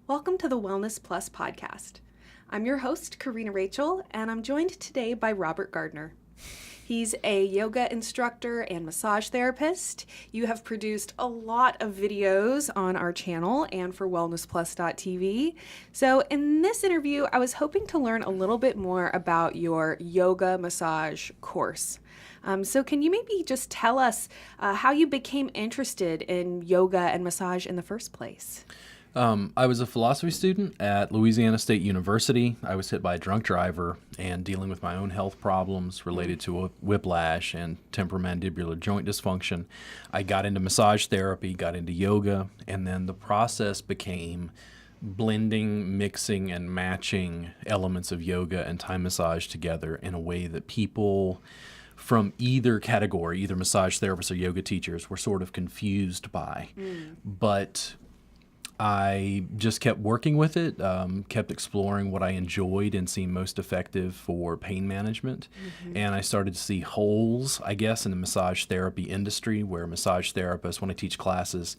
Welcome to the Wellness Plus podcast. I'm your host, Karina Rachel, and I'm joined today by Robert Gardner. He's a yoga instructor and massage therapist. You have produced a lot of videos on our channel and for wellnessplus.tv. So in this interview, I was hoping to learn a little bit more about your yoga massage course. So can you maybe just tell us how you became interested in yoga and massage in the first place? I was a philosophy student at Louisiana State University. I was hit by a drunk driver and dealing with my own health problems related to whiplash and temporomandibular joint dysfunction. I got into massage therapy, got into yoga, and then the process became blending, mixing, and matching elements of yoga and Thai massage together in a way that people from either category, either massage therapists or yoga teachers, were sort of confused by. But I just kept working with it, kept exploring what I enjoyed and seemed most effective for pain management. And I started to see holes, I guess, in the massage therapy industry where massage therapists, when I teach classes,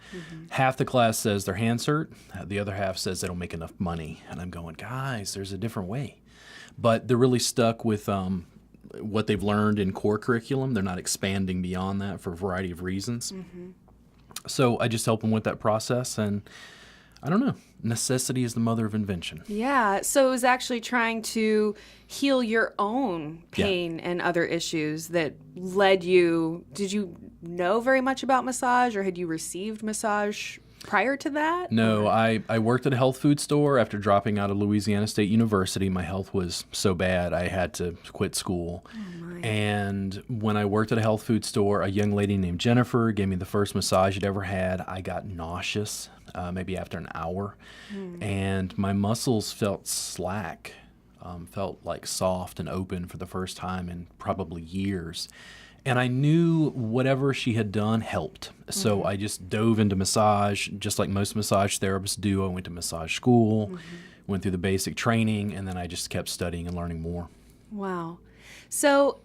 half the class says their hands hurt, the other half says they don't make enough money. And I'm going, guys, there's a different way. But they're really stuck with what they've learned in core curriculum. They're not expanding beyond that for a variety of reasons. So I just help them with that process, and I don't know. Necessity is the mother of invention. Yeah, so it was actually trying to heal your own pain and other issues that led you. Did you know very much about massage, or had you received massage prior to that? No, I worked at a health food store after dropping out of Louisiana State University. My health was so bad I had to quit school. And when I worked at a health food store, a young lady named Jennifer gave me the first massage I'd ever had. I got nauseous maybe after an hour, and my muscles felt slack, felt like soft and open for the first time in probably years. And I knew whatever she had done helped. So I just dove into massage, just like most massage therapists do. I went to massage school, went through the basic training, and then I just kept studying and learning more. Wow. So,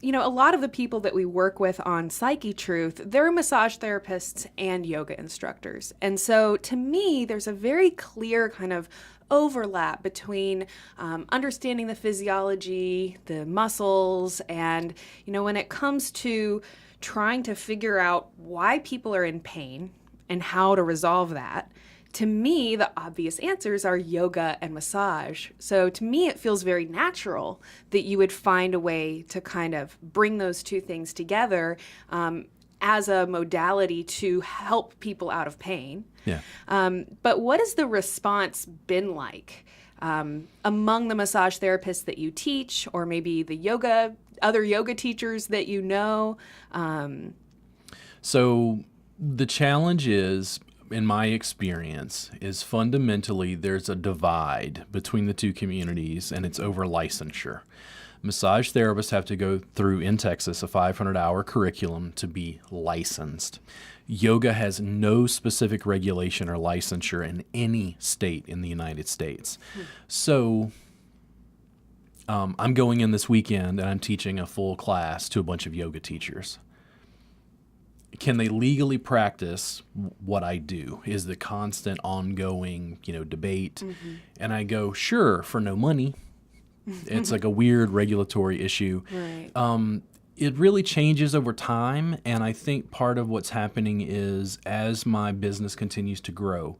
you know, a lot of the people that we work with on Psyche Truth, they're massage therapists and yoga instructors. And so to me, there's a very clear kind of overlap between understanding the physiology, the muscles, and, you know, when it comes to trying to figure out why people are in pain and how to resolve that. To me, the obvious answers are yoga and massage. So to me, it feels very natural that you would find a way to kind of bring those two things together as a modality to help people out of pain. Yeah. But what has the response been like among the massage therapists that you teach, or maybe the other yoga teachers that you know? So the challenge is, in my experience, is fundamentally there's a divide between the two communities, and it's over licensure. Massage therapists have to go through, in Texas, a 500-hour curriculum to be licensed. Yoga has no specific regulation or licensure in any state in the United States. So I'm going in this weekend, and I'm teaching a full class to a bunch of yoga teachers. Can they legally practice what I do? Is the constant ongoing, debate. And I go, sure, for no money. It's like a weird regulatory issue. Right. It really changes over time, and I think part of what's happening is as my business continues to grow,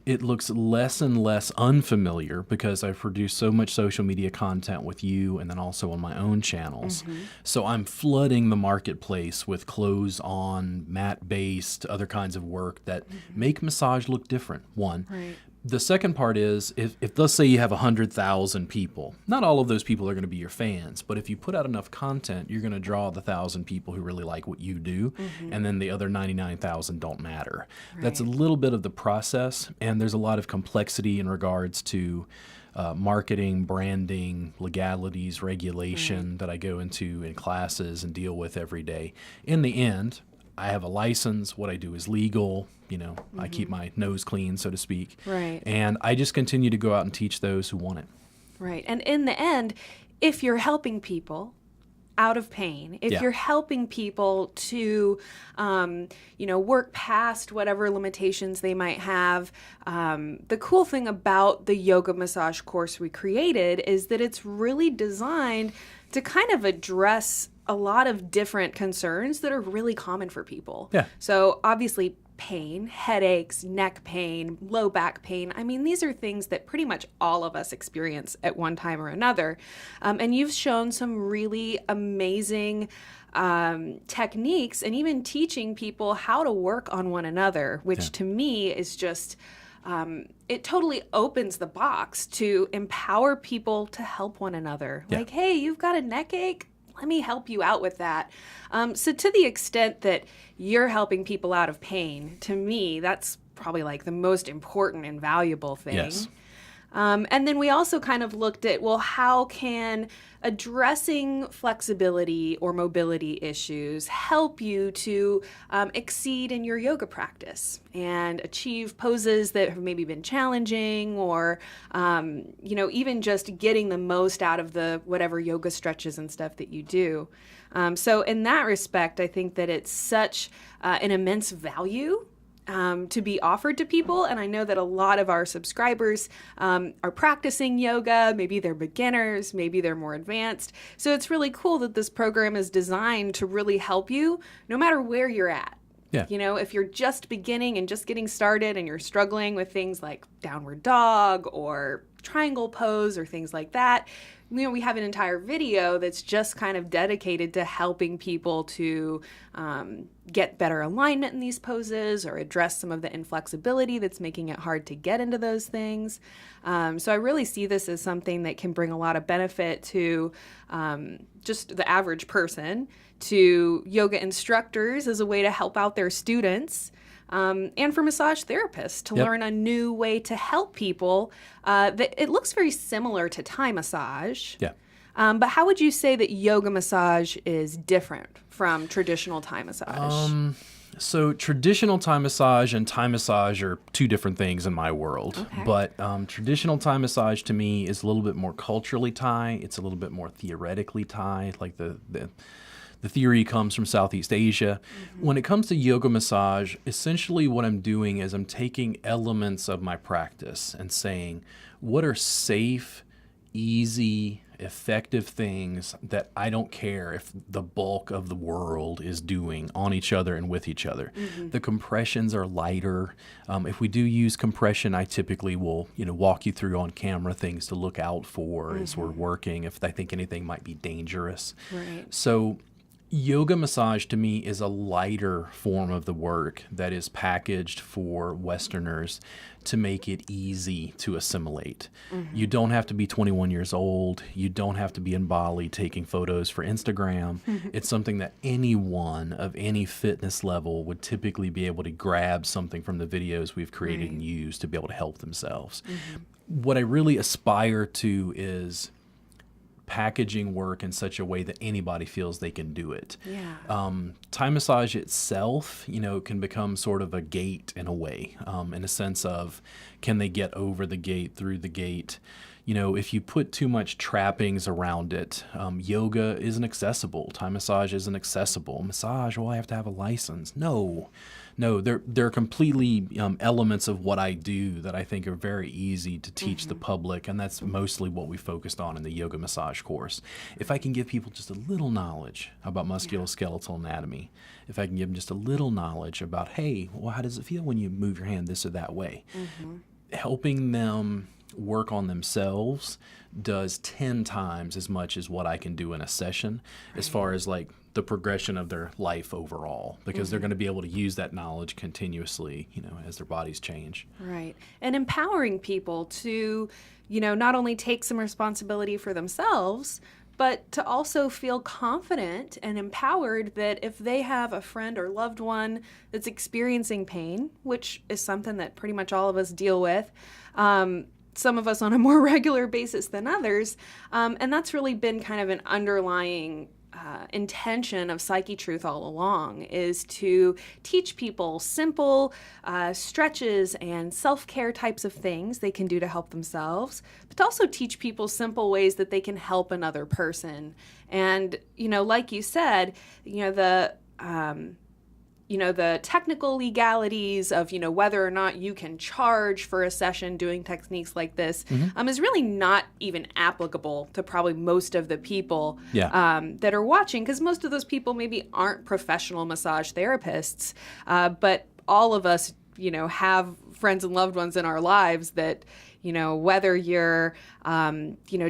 it looks less and less unfamiliar because I've produced so much social media content with you and then also on my own channels. So I'm flooding the marketplace with clothes-on, mat-based, other kinds of work that make massage look different, one. Right. The second part is, if let's say you have 100,000 people, not all of those people are going to be your fans, but if you put out enough content, you're going to draw the 1,000 people who really like what you do, and then the other 99,000 don't matter. Right. That's a little bit of the process, and there's a lot of complexity in regards to marketing, branding, legalities, regulation that I go into in classes and deal with every day. In the end, I have a license. What I do is legal. I keep my nose clean, so to speak. Right. And I just continue to go out and teach those who want it. Right. And in the end, if you're helping people, out of pain, if Yeah. you're helping people to, work past whatever limitations they might have, the cool thing about the yoga massage course we created is that it's really designed to kind of address a lot of different concerns that are really common for people. Yeah. So obviously pain, headaches, neck pain, low back pain. I mean, these are things that pretty much all of us experience at one time or another. And you've shown some really amazing techniques and even teaching people how to work on one another, which to me is just, it totally opens the box to empower people to help one another. Yeah. Like, hey, you've got a neck ache? Let me help you out with that. So to the extent that you're helping people out of pain, to me, that's probably like the most important and valuable thing. Yes. And then we also kind of looked at, well, how can addressing flexibility or mobility issues help you to exceed in your yoga practice and achieve poses that have maybe been challenging, or, even just getting the most out of the whatever yoga stretches and stuff that you do. So in that respect, I think that it's such an immense value to be offered to people. And I know that a lot of our subscribers are practicing yoga. Maybe they're beginners, maybe they're more advanced. So it's really cool that this program is designed to really help you no matter where you're at. Yeah. If you're just beginning and just getting started and you're struggling with things like downward dog or triangle pose or things like that, we have an entire video that's just kind of dedicated to helping people to get better alignment in these poses or address some of the inflexibility that's making it hard to get into those things. So I really see this as something that can bring a lot of benefit to just the average person, to yoga instructors as a way to help out their students, and for massage therapists to learn a new way to help people. That it looks very similar to Thai massage. Yeah. But how would you say that yoga massage is different from traditional Thai massage? So traditional Thai massage and Thai massage are two different things in my world. Okay. But traditional Thai massage to me is a little bit more culturally Thai. It's a little bit more theoretically Thai, like the theory comes from Southeast Asia. Mm-hmm. When it comes to yoga massage, essentially what I'm doing is I'm taking elements of my practice and saying, what are safe, easy, effective things that I don't care if the bulk of the world is doing on each other and with each other. Mm-hmm. The compressions are lighter. If we do use compression, I typically will, walk you through on camera things to look out for as we're working, if I think anything might be dangerous. Right. So yoga massage to me is a lighter form of the work that is packaged for Westerners to make it easy to assimilate. Mm-hmm. You don't have to be 21 years old. You don't have to be in Bali taking photos for Instagram. Mm-hmm. It's something that anyone of any fitness level would typically be able to grab something from the videos we've created and use to be able to help themselves. Mm-hmm. What I really aspire to is packaging work in such a way that anybody feels they can do it. Yeah. Thai massage itself, can become sort of a gate in a way, in a sense of, can they get over the gate, through the gate? If you put too much trappings around it, yoga isn't accessible. Thai massage isn't accessible. Massage, I have to have a license. No, they're completely elements of what I do that I think are very easy to teach the public, and that's mostly what we focused on in the yoga massage course. If I can give people just a little knowledge about musculoskeletal anatomy, if I can give them just a little knowledge about, hey, how does it feel when you move your hand this or that way? Helping them work on themselves does 10 times as much as what I can do in a session, as far as like the progression of their life overall, because they're going to be able to use that knowledge continuously, as their bodies change. Right. And empowering people to, not only take some responsibility for themselves, but to also feel confident and empowered that if they have a friend or loved one that's experiencing pain, which is something that pretty much all of us deal with, some of us on a more regular basis than others, and that's really been kind of an underlying intention of Psyche Truth all along, is to teach people simple stretches and self-care types of things they can do to help themselves, but to also teach people simple ways that they can help another person. And, like you said, the technical legalities of, whether or not you can charge for a session doing techniques like this is really not even applicable to probably most of the people that are watching, because most of those people maybe aren't professional massage therapists, but all of us, have friends and loved ones in our lives that, whether you're,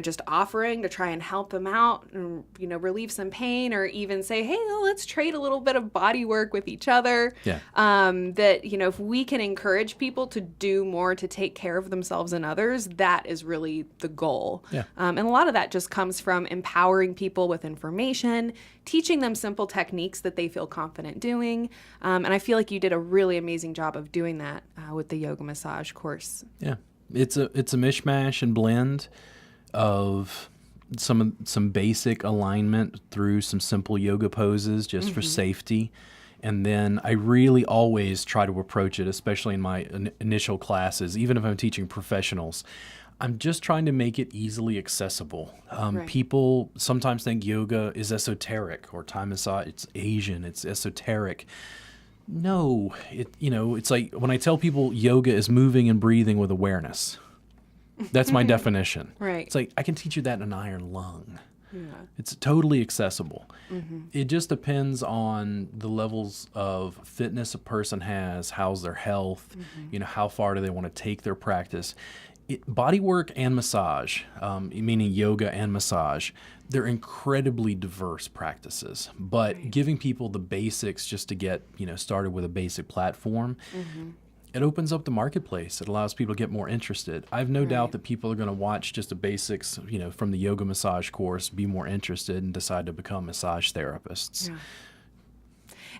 just offering to try and help them out and, relieve some pain, or even say, hey, let's trade a little bit of body work with each other. That, if we can encourage people to do more to take care of themselves and others, that is really the goal. And a lot of that just comes from empowering people with information, teaching them simple techniques that they feel confident doing. And I feel like you did a really amazing job of doing that with the yoga massage course. It's a mishmash and blend of some basic alignment through some simple yoga poses just for safety. And then I really always try to approach it, especially in my initial classes, even if I'm teaching professionals, I'm just trying to make it easily accessible. People sometimes think yoga is esoteric, or Thai massage, it's Asian, it's esoteric. No, it's like when I tell people yoga is moving and breathing with awareness. That's my definition. It's like, I can teach you that in an iron lung. It's totally accessible. It just depends on the levels of fitness a person has, how's their health, how far do they want to take their practice. Body work and massage, meaning yoga and massage, they're incredibly diverse practices, but giving people the basics just to get, started with a basic platform, it opens up the marketplace. It allows people to get more interested. I have no doubt that people are going to watch just the basics, from the yoga massage course, be more interested and decide to become massage therapists.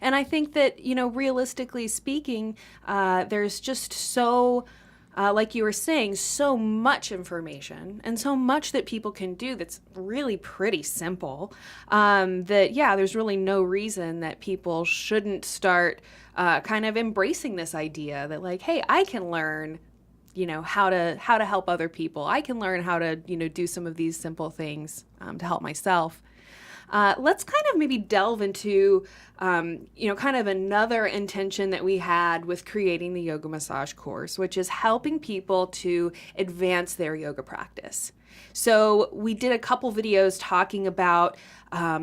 And I think that, realistically speaking, there's just so... like you were saying, so much information and so much that people can do that's really pretty simple, there's really no reason that people shouldn't start kind of embracing this idea that, like, hey, I can learn, how to help other people. I can learn how to, do some of these simple things to help myself. Let's kind of maybe delve into, kind of another intention that we had with creating the yoga massage course, which is helping people to advance their yoga practice. So we did a couple videos talking about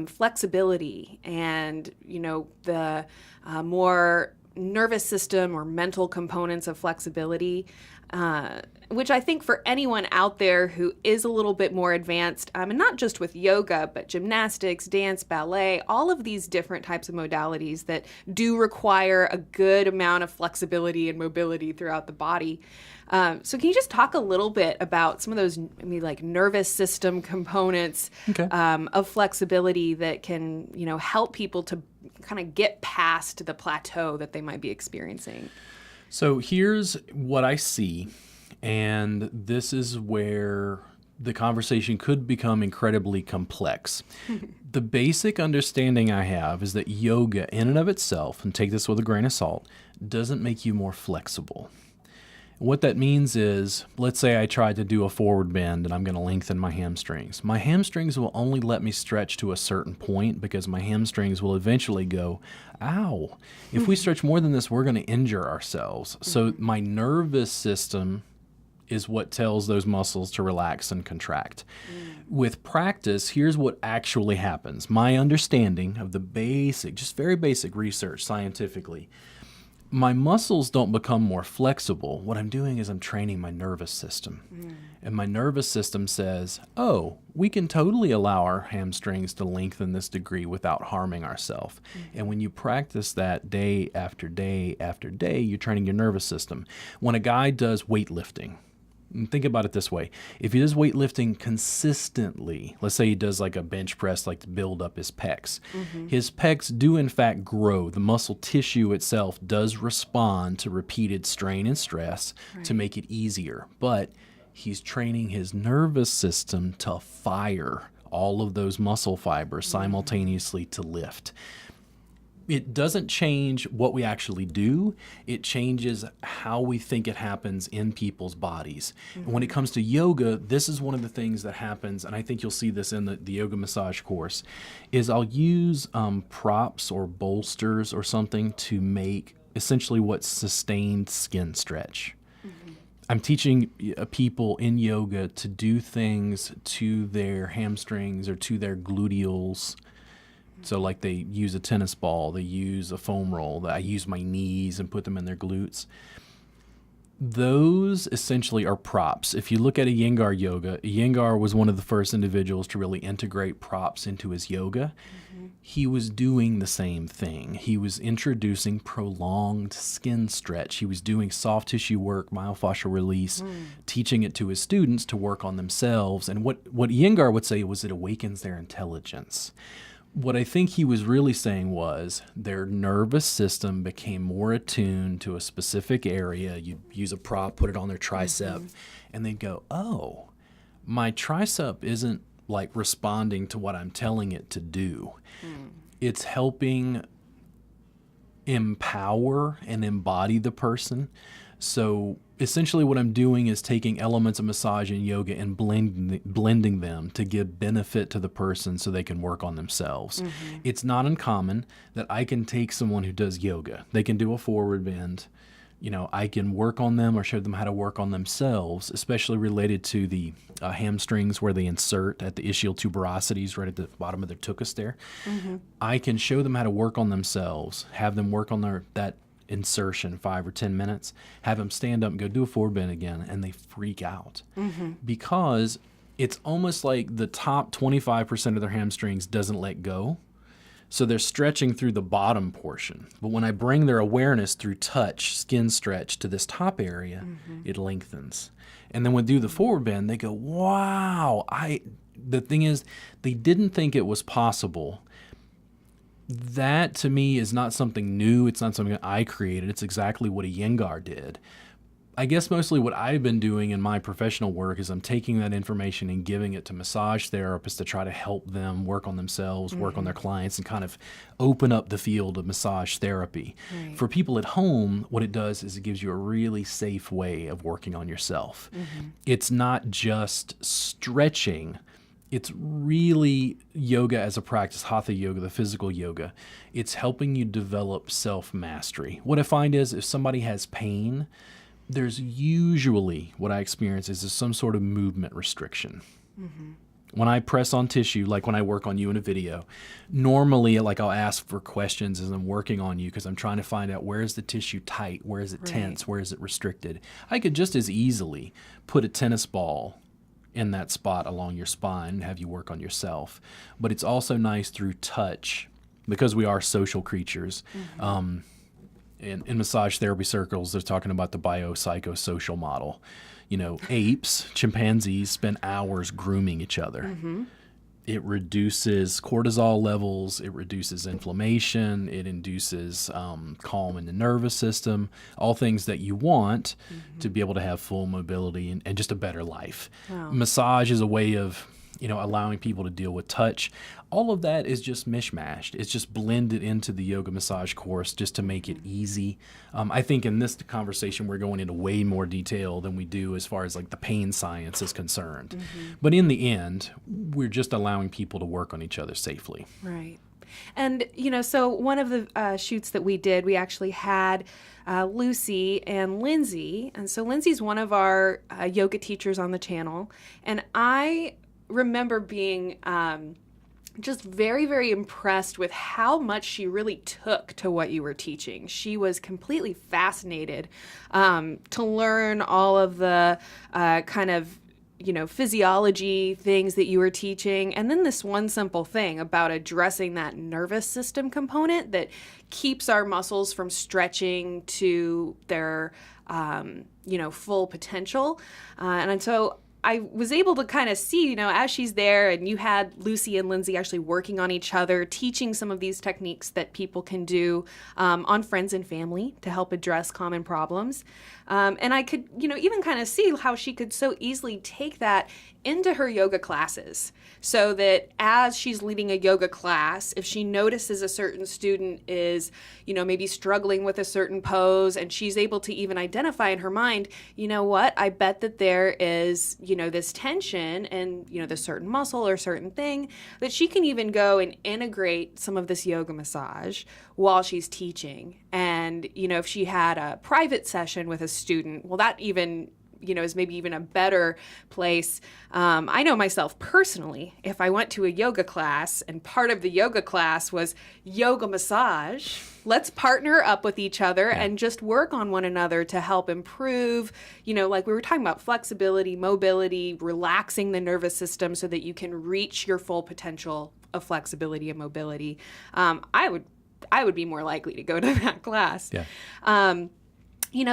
flexibility and, the more nervous system or mental components of flexibility, which I think for anyone out there who is a little bit more advanced, and not just with yoga, but gymnastics, dance, ballet, all of these different types of modalities that do require a good amount of flexibility and mobility throughout the body. So can you just talk a little bit about some of those, like nervous system components of flexibility that can, help people to kind of get past the plateau that they might be experiencing? So here's what I see, and this is where the conversation could become incredibly complex. The basic understanding I have is that yoga in and of itself, and take this with a grain of salt, doesn't make you more flexible. What that means is, let's say I tried to do a forward bend and I'm going to lengthen my hamstrings. My hamstrings will only let me stretch to a certain point because my hamstrings will eventually go, ow. If we stretch more than this, we're going to injure ourselves. So my nervous system is what tells those muscles to relax and contract. With practice, here's what actually happens. My understanding of the basic, just very basic research scientifically, my muscles don't become more flexible. What I'm doing is I'm training my nervous system. And my nervous system says, oh, we can totally allow our hamstrings to lengthen this degree without harming ourselves. And when you practice that day after day after day, you're training your nervous system. When a guy does weightlifting, and think about it this way. If he does weightlifting consistently, let's say he does like a bench press, like to build up his pecs. His pecs do in fact grow. The muscle tissue itself does respond to repeated strain and stress to make it easier. But he's training his nervous system to fire all of those muscle fibers simultaneously to lift. It doesn't change what we actually do. It changes how we think it happens in people's bodies. And when it comes to yoga, this is one of the things that happens, and I think you'll see this in the yoga massage course, is I'll use props or bolsters or something to make essentially what's sustained skin stretch. I'm teaching people in yoga to do things to their hamstrings or to their gluteals. So like they use a tennis ball, they use a foam roll, I use my knees and put them in their glutes. Those essentially are props. If you look at Iyengar yoga, Iyengar was one of the first individuals to really integrate props into his yoga. He was doing the same thing. He was introducing prolonged skin stretch. He was doing soft tissue work, myofascial release, teaching it to his students to work on themselves. And what Iyengar would say was it awakens their intelligence. What I think he was really saying was their nervous system became more attuned to a specific area. You use a prop, put it on their tricep, and they'd go, oh, my tricep isn't like responding to what I'm telling it to do. It's helping empower and embody the person. So essentially what I'm doing is taking elements of massage and yoga and blending them to give benefit to the person so they can work on themselves. It's not uncommon that I can take someone who does yoga. They can do a forward bend. You know, I can work on them or show them how to work on themselves, especially related to the hamstrings where they insert at the ischial tuberosities right at the bottom of their tuchus there. I can show them how to work on themselves, have them work on that insertion 5 or 10 minutes, have them stand up and go do a forward bend again, and they freak out because it's almost like the top 25% of their hamstrings doesn't let go. So they're stretching through the bottom portion. But when I bring their awareness through touch, skin stretch to this top area, it lengthens. And then when they do the forward bend, they go, wow. The thing is, they didn't think it was possible. That to me is not something new. It's not something that I created. It's exactly what Iyengar did. I guess mostly what I've been doing in my professional work is I'm taking that information and giving it to massage therapists to try to help them work on themselves, work on their clients, and kind of open up the field of massage therapy. For people at home, what it does is it gives you a really safe way of working on yourself. It's not just stretching. It's really yoga as a practice, hatha yoga, the physical yoga. It's helping you develop self-mastery. What I find is if somebody has pain, there's usually, what I experience is some sort of movement restriction. When I press on tissue, like when I work on you in a video, normally like I'll ask for questions as I'm working on you because I'm trying to find out where is the tissue tight, where is it tense, where is it restricted. I could just as easily put a tennis ball in that spot along your spine and have you work on yourself. But it's also nice through touch because we are social creatures. In massage therapy circles, they're talking about the biopsychosocial model. You know, apes, chimpanzees spend hours grooming each other. It reduces cortisol levels, it reduces inflammation, it induces calm in the nervous system, all things that you want to be able to have full mobility and just a better life. Massage is a way of, you know, allowing people to deal with touch. All of that is just mishmashed. It's just blended into the yoga massage course just to make it easy. I think in this conversation, we're going into way more detail than we do as far as like the pain science is concerned. But in the end, we're just allowing people to work on each other safely. Right. And, you know, so one of the shoots that we did, we actually had Lucy and Lindsay. And so Lindsay's one of our yoga teachers on the channel. And I remember being just very, very impressed with how much she really took to what you were teaching. She was completely fascinated to learn all of the kind of, you know, physiology things that you were teaching. And then this one simple thing about addressing that nervous system component that keeps our muscles from stretching to their, you know, full potential. And so I was able to kind of see, as she's there and you had Lucy and Lindsay actually working on each other, teaching some of these techniques that people can do on friends and family to help address common problems. And I could, even kind of see how she could so easily take that into her yoga classes, so that as she's leading a yoga class, if she notices a certain student is, maybe struggling with a certain pose, and she's able to even identify in her mind, what, I bet that there is, this tension and, this certain muscle or certain thing, that she can even go and integrate some of this yoga massage while she's teaching. And, if she had a private session with a student, well, that even is maybe even a better place. I know myself personally, if I went to a yoga class and part of the yoga class was yoga massage, let's partner up with each other and just work on one another to help improve, like we were talking about, flexibility, mobility, relaxing the nervous system so that you can reach your full potential of flexibility and mobility. I would be more likely to go to that class. Yeah.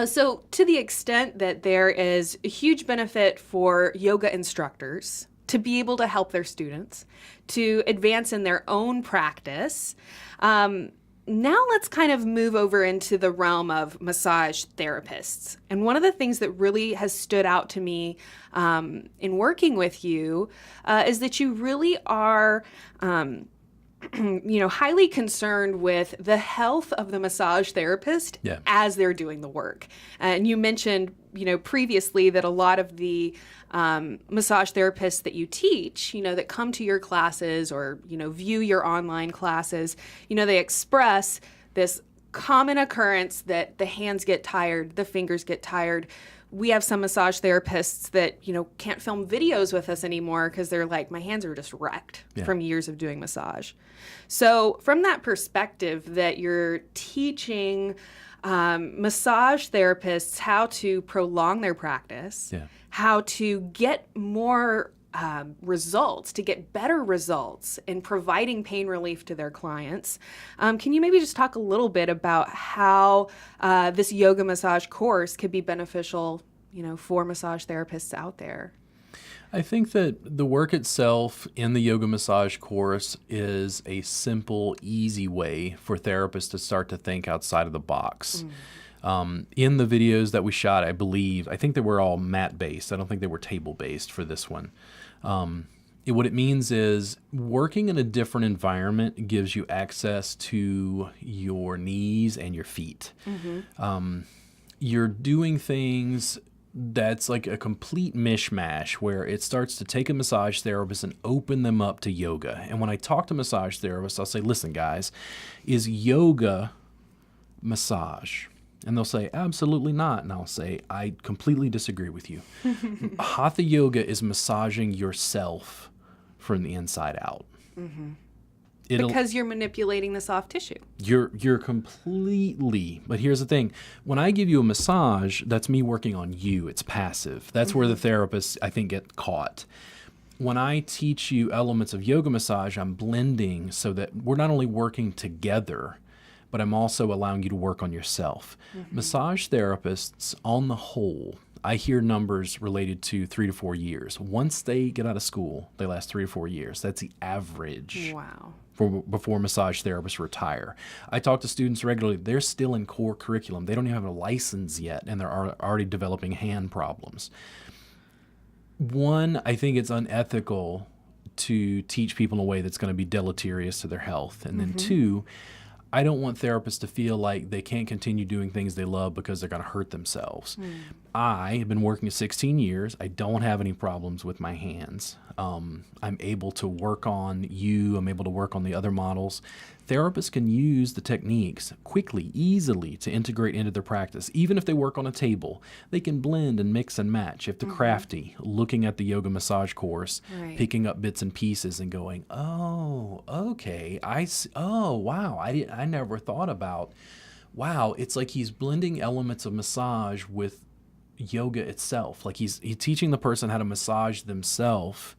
So to the extent that there is a huge benefit for yoga instructors to be able to help their students to advance in their own practice, now let's kind of move over into the realm of massage therapists. And one of the things that really has stood out to me in working with you is that you really are highly concerned with the health of the massage therapist as they're doing the work. And you mentioned, previously that a lot of the massage therapists that you teach, that come to your classes or, view your online classes, they express this common occurrence that the hands get tired, the fingers get tired. We have some massage therapists that, can't film videos with us anymore because they're like, my hands are just wrecked from years of doing massage. So from that perspective that you're teaching massage therapists how to prolong their practice, how to get more results, to get better results in providing pain relief to their clients. Can you maybe just talk a little bit about how this yoga massage course could be beneficial, for massage therapists out there? I think that the work itself in the yoga massage course is a simple, easy way for therapists to start to think outside of the box. In the videos that we shot, I think they were all mat-based. I don't think they were table-based for this one. What it means is working in a different environment gives you access to your knees and your feet. You're doing things that's like a complete mishmash where it starts to take a massage therapist and open them up to yoga. And when I talk to massage therapists, I'll say, listen, guys, is yoga massage? And they'll say, absolutely not. And I'll say, I completely disagree with you. Hatha yoga is massaging yourself from the inside out. Because you're manipulating the soft tissue. You're completely, but here's the thing. When I give you a massage, that's me working on you. It's passive. That's where the therapists, I think, get caught. When I teach you elements of yoga massage, I'm blending so that we're not only working together, but I'm also allowing you to work on yourself. Massage therapists, on the whole, I hear numbers related to 3 to 4 years. Once they get out of school, they last 3 to 4 years. That's the average. Wow. Before massage therapists retire. I talk to students regularly. They're still in core curriculum. They don't even have a license yet, and they're already developing hand problems. One, I think it's unethical to teach people in a way that's going to be deleterious to their health. And then two, I don't want therapists to feel like they can't continue doing things they love because they're going to hurt themselves. I have been working 16 years. I don't have any problems with my hands. I'm able to work on you. I'm able to work on the other models. Therapists can use the techniques quickly, easily to integrate into their practice. Even if they work on a table, they can blend and mix and match. If they're crafty, looking at the yoga massage course, picking up bits and pieces and going, oh, okay, oh, wow, I never thought about, wow, it's like he's blending elements of massage with yoga itself. Like he's teaching the person how to massage themselves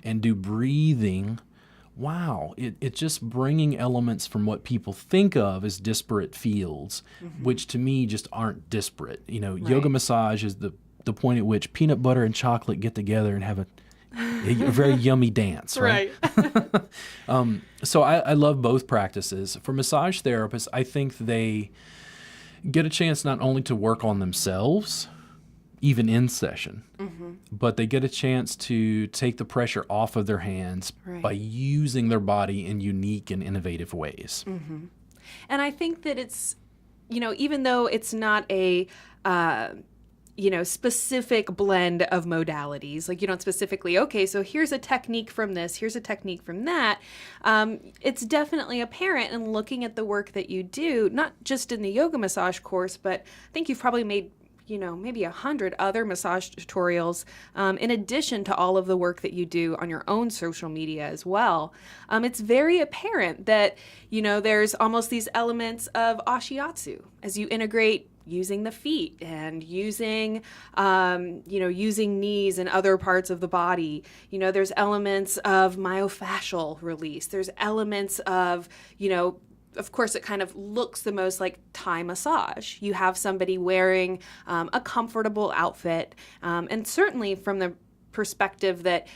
and do breathing. Wow, it's just bringing elements from what people think of as disparate fields, which to me just aren't disparate. Yoga massage is the the point at which peanut butter and chocolate get together and have a very yummy dance, right? So I love both practices. For massage therapists, I think they get a chance not only to work on themselves, even in session, but they get a chance to take the pressure off of their hands by using their body in unique and innovative ways. And I think that it's, even though it's not a specific blend of modalities. Like you don't specifically, okay, so here's a technique from this, here's a technique from that. It's definitely apparent in looking at the work that you do, not just in the yoga massage course, but I think you've probably made maybe 100 other massage tutorials in addition to all of the work that you do on your own social media as well. It's very apparent that, there's almost these elements of ashiatsu as you integrate using the feet and using knees and other parts of the body. There's elements of myofascial release. There's elements of, of course, it kind of looks the most like Thai massage. You have somebody wearing a comfortable outfit. And certainly from the perspective that,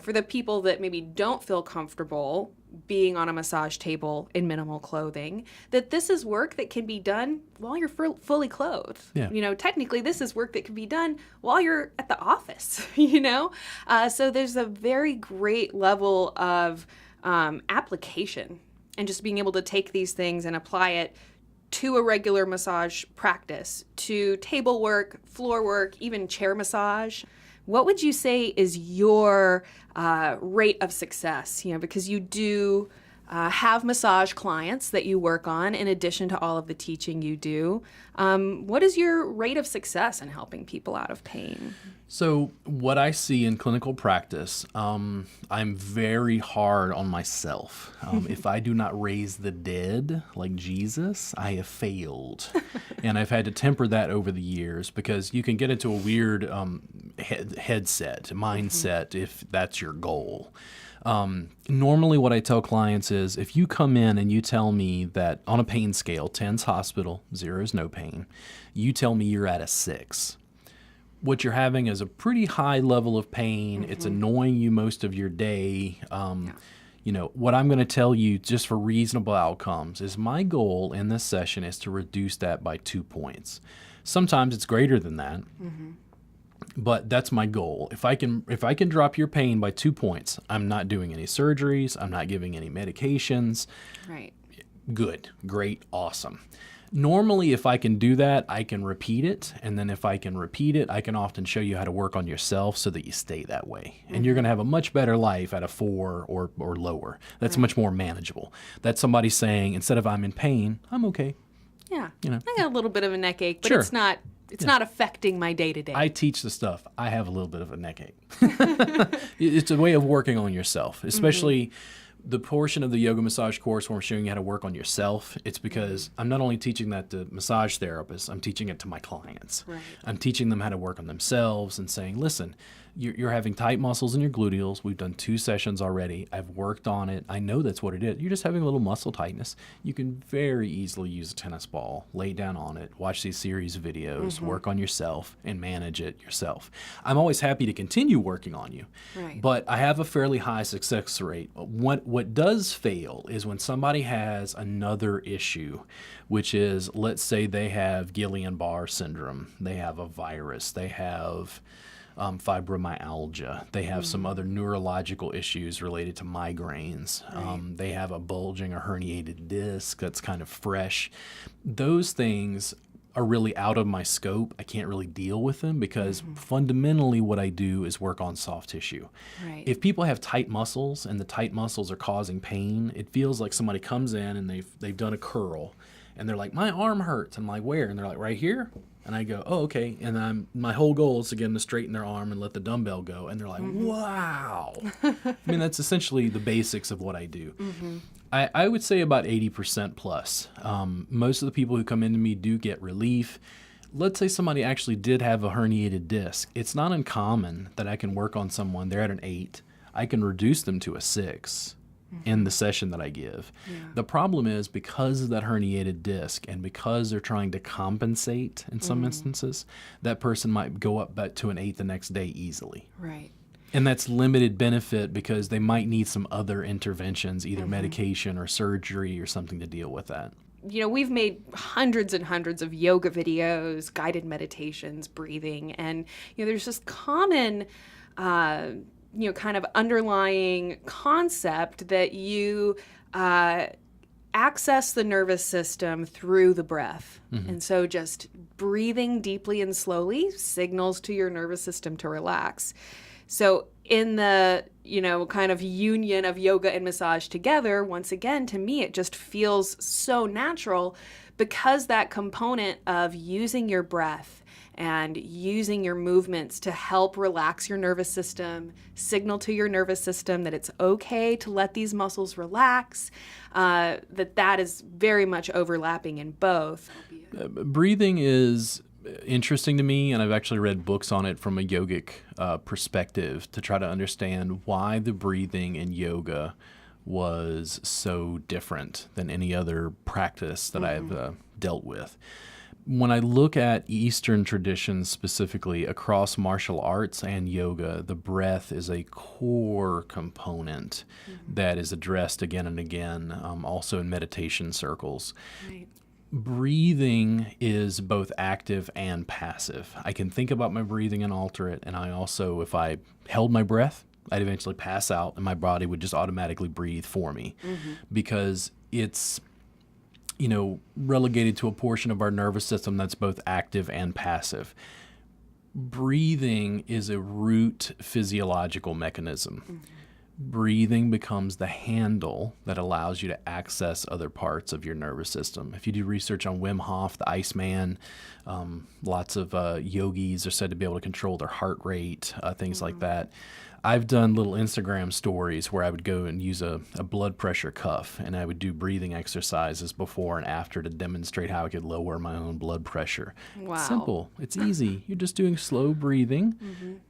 for the people that maybe don't feel comfortable being on a massage table in minimal clothing, that this is work that can be done while you're fully clothed. Yeah. Technically, this is work that can be done while you're at the office, So there's a very great level of application and just being able to take these things and apply it to a regular massage practice, to table work, floor work, even chair massage. What would you say is your rate of success? Because you do have massage clients that you work on in addition to all of the teaching you do. What is your rate of success in helping people out of pain? So what I see in clinical practice, I'm very hard on myself. If I do not raise the dead like Jesus, I have failed. And I've had to temper that over the years because you can get into a weird mindset if that's your goal. Normally what I tell clients is if you come in and you tell me that on a pain scale, 10's hospital, 0 is no pain, you tell me you're at a 6. What you're having is a pretty high level of pain. It's annoying you most of your day. What I'm going to tell you just for reasonable outcomes is my goal in this session is to reduce that by 2 points. Sometimes it's greater than that. But that's my goal. If I can drop your pain by 2 points, I'm not doing any surgeries. I'm not giving any medications. Right. Good, great, awesome. Normally, if I can do that, I can repeat it. And then if I can repeat it, I can often show you how to work on yourself so that you stay that way. And you're going to have a much better life at a 4 or lower. That's much more manageable. That's somebody saying, instead of I'm in pain, I'm okay. Yeah. I got a little bit of a neck ache, but Sure. it's not affecting my day-to-day. I teach the stuff. I have a little bit of a neck ache. It's a way of working on yourself, especially the portion of the yoga massage course where I'm showing you how to work on yourself. It's because I'm not only teaching that to massage therapists, I'm teaching it to my clients. Right. I'm teaching them how to work on themselves and saying, listen, you're having tight muscles in your gluteals. We've done 2 sessions already. I've worked on it. I know that's what it is. You're just having a little muscle tightness. You can very easily use a tennis ball, lay down on it, watch these series of videos, work on yourself, and manage it yourself. I'm always happy to continue working on you, but I have a fairly high success rate. What does fail is when somebody has another issue, which is, let's say they have Guillain-Barré syndrome, they have a virus, they have fibromyalgia. They have some other neurological issues related to migraines. They have a bulging or herniated disc that's kind of fresh. Those things are really out of my scope. I can't really deal with them because fundamentally what I do is work on soft tissue. Right. If people have tight muscles and the tight muscles are causing pain, it feels like somebody comes in and they've done a curl and they're like, my arm hurts. I'm like, where? And they're like, right here. And I go, oh, okay. And my whole goal is to get them to straighten their arm and let the dumbbell go. And they're like, wow. I mean, that's essentially the basics of what I do. I would say about 80% plus. Most of the people who come into me do get relief. Let's say somebody actually did have a herniated disc. It's not uncommon that I can work on someone. They're at an 8. I can reduce them to a 6 in the session that I give. The problem is because of that herniated disc and because they're trying to compensate in some instances, that person might go up back to an 8 the next day easily. Right. And that's limited benefit because they might need some other interventions, either medication or surgery or something to deal with that. You know, we've made hundreds and hundreds of yoga videos, guided meditations, breathing, and, you know, there's this common, kind of underlying concept that you access the nervous system through the breath. And so just breathing deeply and slowly signals to your nervous system to relax. So in the, kind of union of yoga and massage together, once again, to me, it just feels so natural because that component of using your breath and using your movements to help relax your nervous system, signal to your nervous system that it's okay to let these muscles relax, that is very much overlapping in both. Breathing is interesting to me, and I've actually read books on it from a yogic perspective to try to understand why the breathing in yoga was so different than any other practice that I've dealt with. When I look at Eastern traditions specifically across martial arts and yoga, the breath is a core component that is addressed again and again, also in meditation circles. Right. Breathing is both active and passive. I can think about my breathing and alter it, and I also, if I held my breath, I'd eventually pass out and my body would just automatically breathe for me because it's, relegated to a portion of our nervous system that's both active and passive. Breathing is a root physiological mechanism. Breathing becomes the handle that allows you to access other parts of your nervous system. If you do research on Wim Hof, the Iceman, lots of yogis are said to be able to control their heart rate, things like that. I've done little Instagram stories where I would go and use a blood pressure cuff, and I would do breathing exercises before and after to demonstrate how I could lower my own blood pressure. Wow. It's simple. It's easy. You're just doing slow breathing.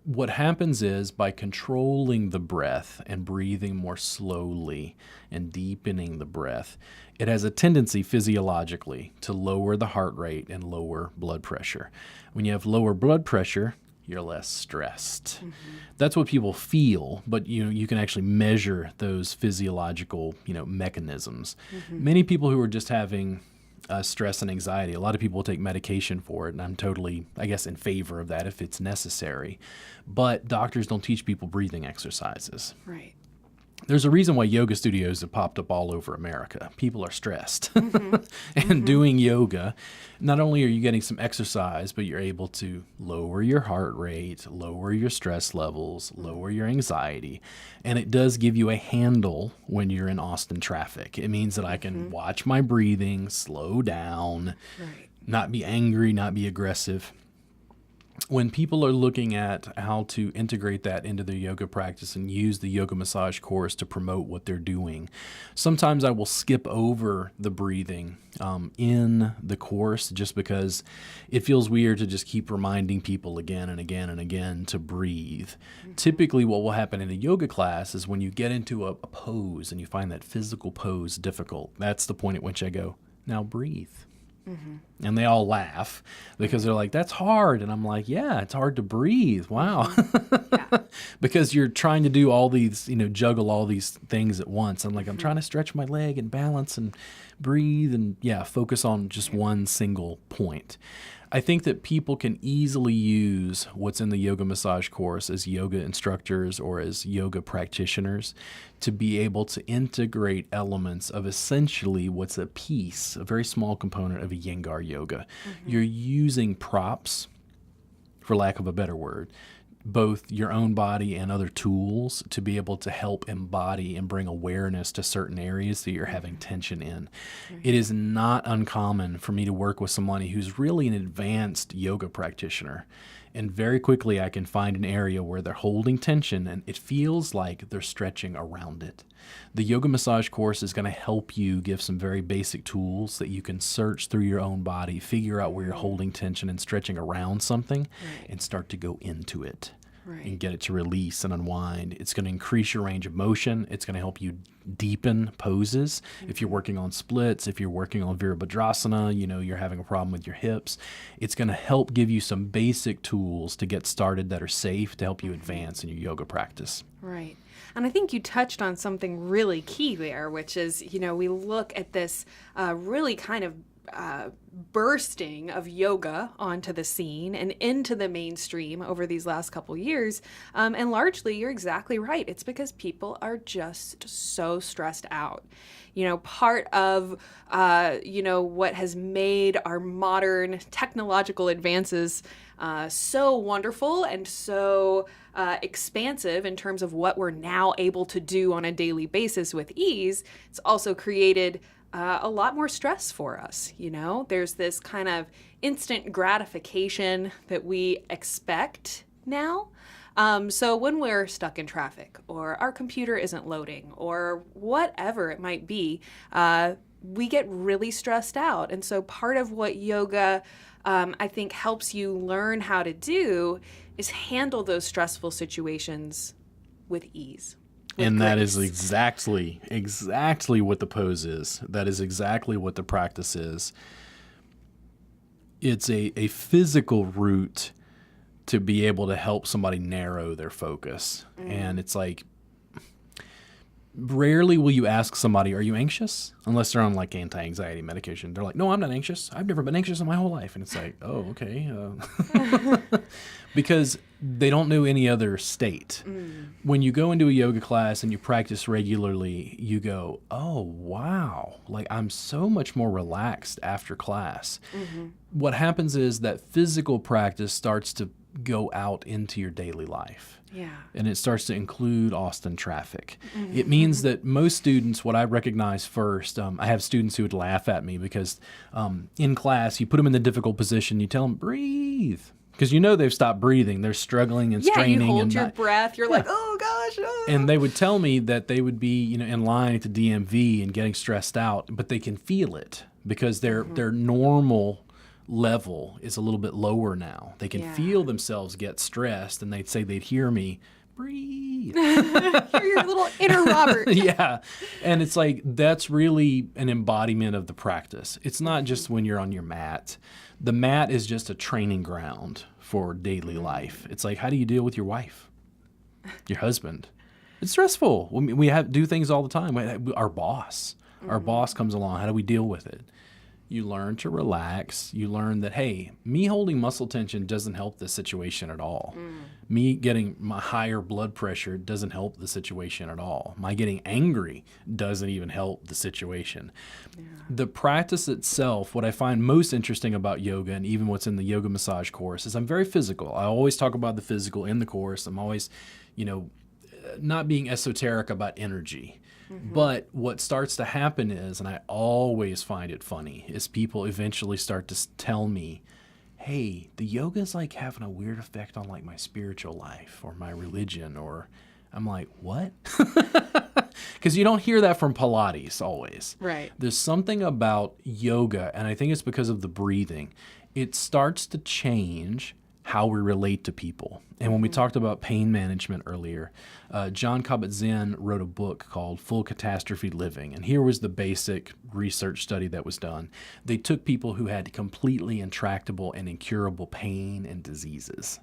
What happens is by controlling the breath and breathing more slowly and deepening the breath, it has a tendency physiologically to lower the heart rate and lower blood pressure. When you have lower blood pressure, you're less stressed. That's what people feel, but you can actually measure those physiological mechanisms. Many people who are just having stress and anxiety, a lot of people will take medication for it, and I'm totally, in favor of that if it's necessary. But doctors don't teach people breathing exercises. Right. There's a reason why yoga studios have popped up all over America. People are stressed. And doing yoga, not only are you getting some exercise, but you're able to lower your heart rate, lower your stress levels, lower your anxiety. And it does give you a handle when you're in Austin traffic. It means that I can watch my breathing, slow down, not be angry, not be aggressive. When people are looking at how to integrate that into their yoga practice and use the yoga massage course to promote what they're doing, sometimes I will skip over the breathing in the course just because it feels weird to just keep reminding people again and again and again to breathe. Typically what will happen in a yoga class is when you get into a pose and you find that physical pose difficult, that's the point at which I go, now breathe. And they all laugh because they're like, that's hard. And I'm like, yeah, it's hard to breathe. Wow. Because you're trying to do all these, juggle all these things at once. I'm like, I'm trying to stretch my leg and balance and breathe and focus on just one single point. I think that people can easily use what's in the yoga massage course as yoga instructors or as yoga practitioners to be able to integrate elements of essentially what's a piece, a very small component of a Iyengar yoga. You're using props, for lack of a better word, both your own body and other tools to be able to help embody and bring awareness to certain areas that you're having tension in. It is not uncommon for me to work with somebody who's really an advanced yoga practitioner. And very quickly I can find an area where they're holding tension and it feels like they're stretching around it. The yoga massage course is going to help you give some very basic tools that you can search through your own body, figure out where you're holding tension and stretching around something, and start to go into it. Right. and get it to release and unwind. It's going to increase your range of motion. It's going to help you deepen poses. If you're working on splits, if you're working on Virabhadrasana, you're having a problem with your hips, it's going to help give you some basic tools to get started that are safe to help you advance in your yoga practice. Right. And I think you touched on something really key there, which is, we look at this really kind of bursting of yoga onto the scene and into the mainstream over these last couple years. And largely, you're exactly right. It's because people are just so stressed out. Part of, what has made our modern technological advances so wonderful and so expansive in terms of what we're now able to do on a daily basis with ease, it's also created a lot more stress for us. There's this kind of instant gratification that we expect now. So when we're stuck in traffic or our computer isn't loading or whatever it might be, we get really stressed out. And so part of what yoga, I think, helps you learn how to do is handle those stressful situations with ease. And that is exactly what the pose is. That is exactly what the practice is. It's a physical route to be able to help somebody narrow their focus. And it's like, rarely will you ask somebody, are you anxious? Unless they're on like anti-anxiety medication. They're like, no, I'm not anxious. I've never been anxious in my whole life. And it's like, oh, okay. Because they don't know any other state. When you go into a yoga class and you practice regularly, you go, oh, wow. Like, I'm so much more relaxed after class. What happens is that physical practice starts to go out into your daily life. Yeah. And it starts to include Austin traffic. It means that most students, what I recognize first, I have students who would laugh at me because in class, you put them in the difficult position, you tell them, breathe. Because they've stopped breathing. They're struggling and straining. You hold and your breath. You're like, oh, gosh. Oh. And they would tell me that they would be, in line at the DMV and getting stressed out, but they can feel it because their normal level is a little bit lower now. They can feel themselves get stressed, and they'd say they'd hear me, breathe. You're your little inner Robert. Yeah. And it's like, that's really an embodiment of the practice. It's not just when you're on your mat. The mat is just a training ground for daily life. It's like, how do you deal with your wife, your husband? It's stressful. We do things all the time. Our boss comes along. How do we deal with it? You learn to relax. You learn that, hey, me holding muscle tension doesn't help the situation at all. Me getting my higher blood pressure doesn't help the situation at all. My getting angry doesn't even help the situation. Yeah. The practice itself, what I find most interesting about yoga, and even what's in the yoga massage course, is I'm very physical. I always talk about the physical in the course. I'm always, not being esoteric about energy. But what starts to happen is, and I always find it funny, is people eventually start to tell me, hey, the yoga is like having a weird effect on like my spiritual life or my religion, or I'm like, what? Because you don't hear that from Pilates always. Right. There's something about yoga, and I think it's because of the breathing. It starts to change how we relate to people. And when we talked about pain management earlier, Jon Kabat-Zinn wrote a book called Full Catastrophe Living. And here was the basic research study that was done. They took people who had completely intractable and incurable pain and diseases.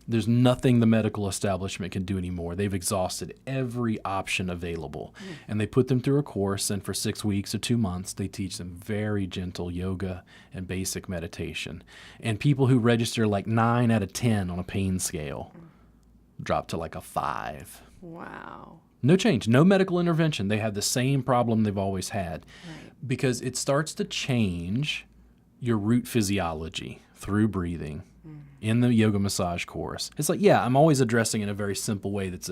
There's nothing the medical establishment can do anymore. They've exhausted every option available. And they put them through a course, and for 6 weeks or 2 months, they teach them very gentle yoga and basic meditation. And people who register like 9 out of 10 on a pain scale drop to like a 5. Wow. No change, no medical intervention. They have the same problem they've always had. Right. Because it starts to change your root physiology through breathing. In the yoga massage course. It's like, yeah, I'm always addressing it in a very simple way that's,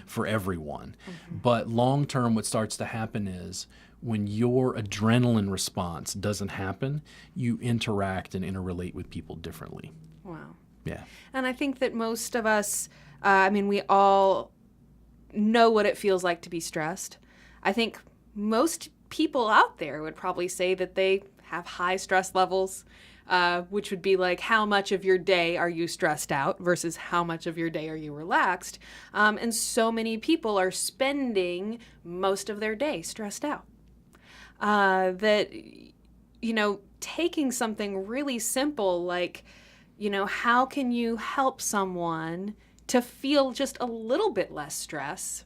for everyone. But long term, what starts to happen is when your adrenaline response doesn't happen, you interact and interrelate with people differently. Wow. Yeah. And I think that most of us, we all know what it feels like to be stressed. I think most people out there would probably say that they have high stress levels, which would be like how much of your day are you stressed out versus how much of your day are you relaxed. And so many people are spending most of their day stressed out. That, taking something really simple like, how can you help someone to feel just a little bit less stress,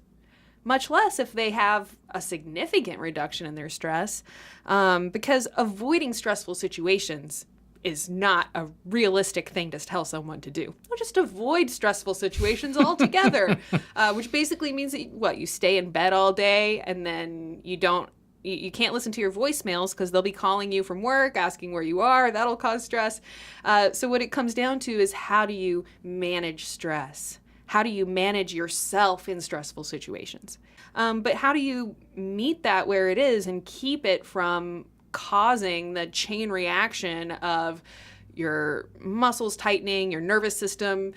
much less if they have a significant reduction in their stress, because avoiding stressful situations is not a realistic thing to tell someone to do. Well, just avoid stressful situations altogether, which basically means that you stay in bed all day and then you can't listen to your voicemails because they'll be calling you from work, asking where you are. That'll cause stress. So what it comes down to is, how do you manage stress? How do you manage yourself in stressful situations? But how do you meet that where it is and keep it from causing the chain reaction of your muscles tightening, your nervous system,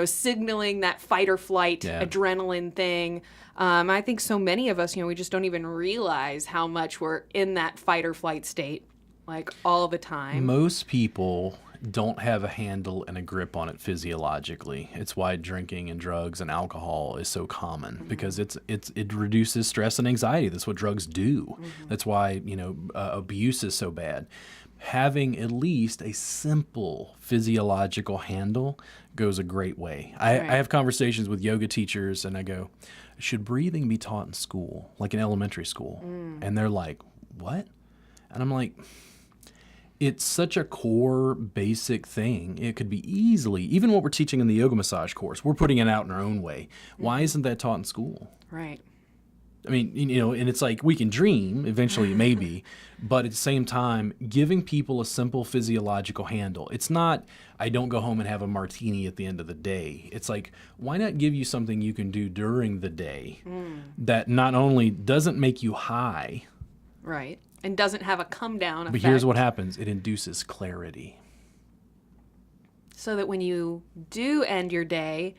signaling that fight or flight adrenaline thing. I think so many of us, we just don't even realize how much we're in that fight or flight state, like all the time. Most people don't have a handle and a grip on it physiologically. It's why drinking and drugs and alcohol is so common, because it reduces stress and anxiety. That's what drugs do. That's why, abuse is so bad. Having at least a simple physiological handle goes a great way. I have conversations with yoga teachers and I go, should breathing be taught in school, like in elementary school? And they're like, what? And I'm like, it's such a core basic thing. It could be easily, even what we're teaching in the yoga massage course, we're putting it out in our own way. Why isn't that taught in school? Right. I mean, and it's like, we can dream, eventually it may be, but at the same time, giving people a simple physiological handle. It's not, I don't go home and have a martini at the end of the day. It's like, why not give you something you can do during the day that not only doesn't make you high. Right. And doesn't have a come down effect. But here's what happens. It induces clarity. So that when you do end your day,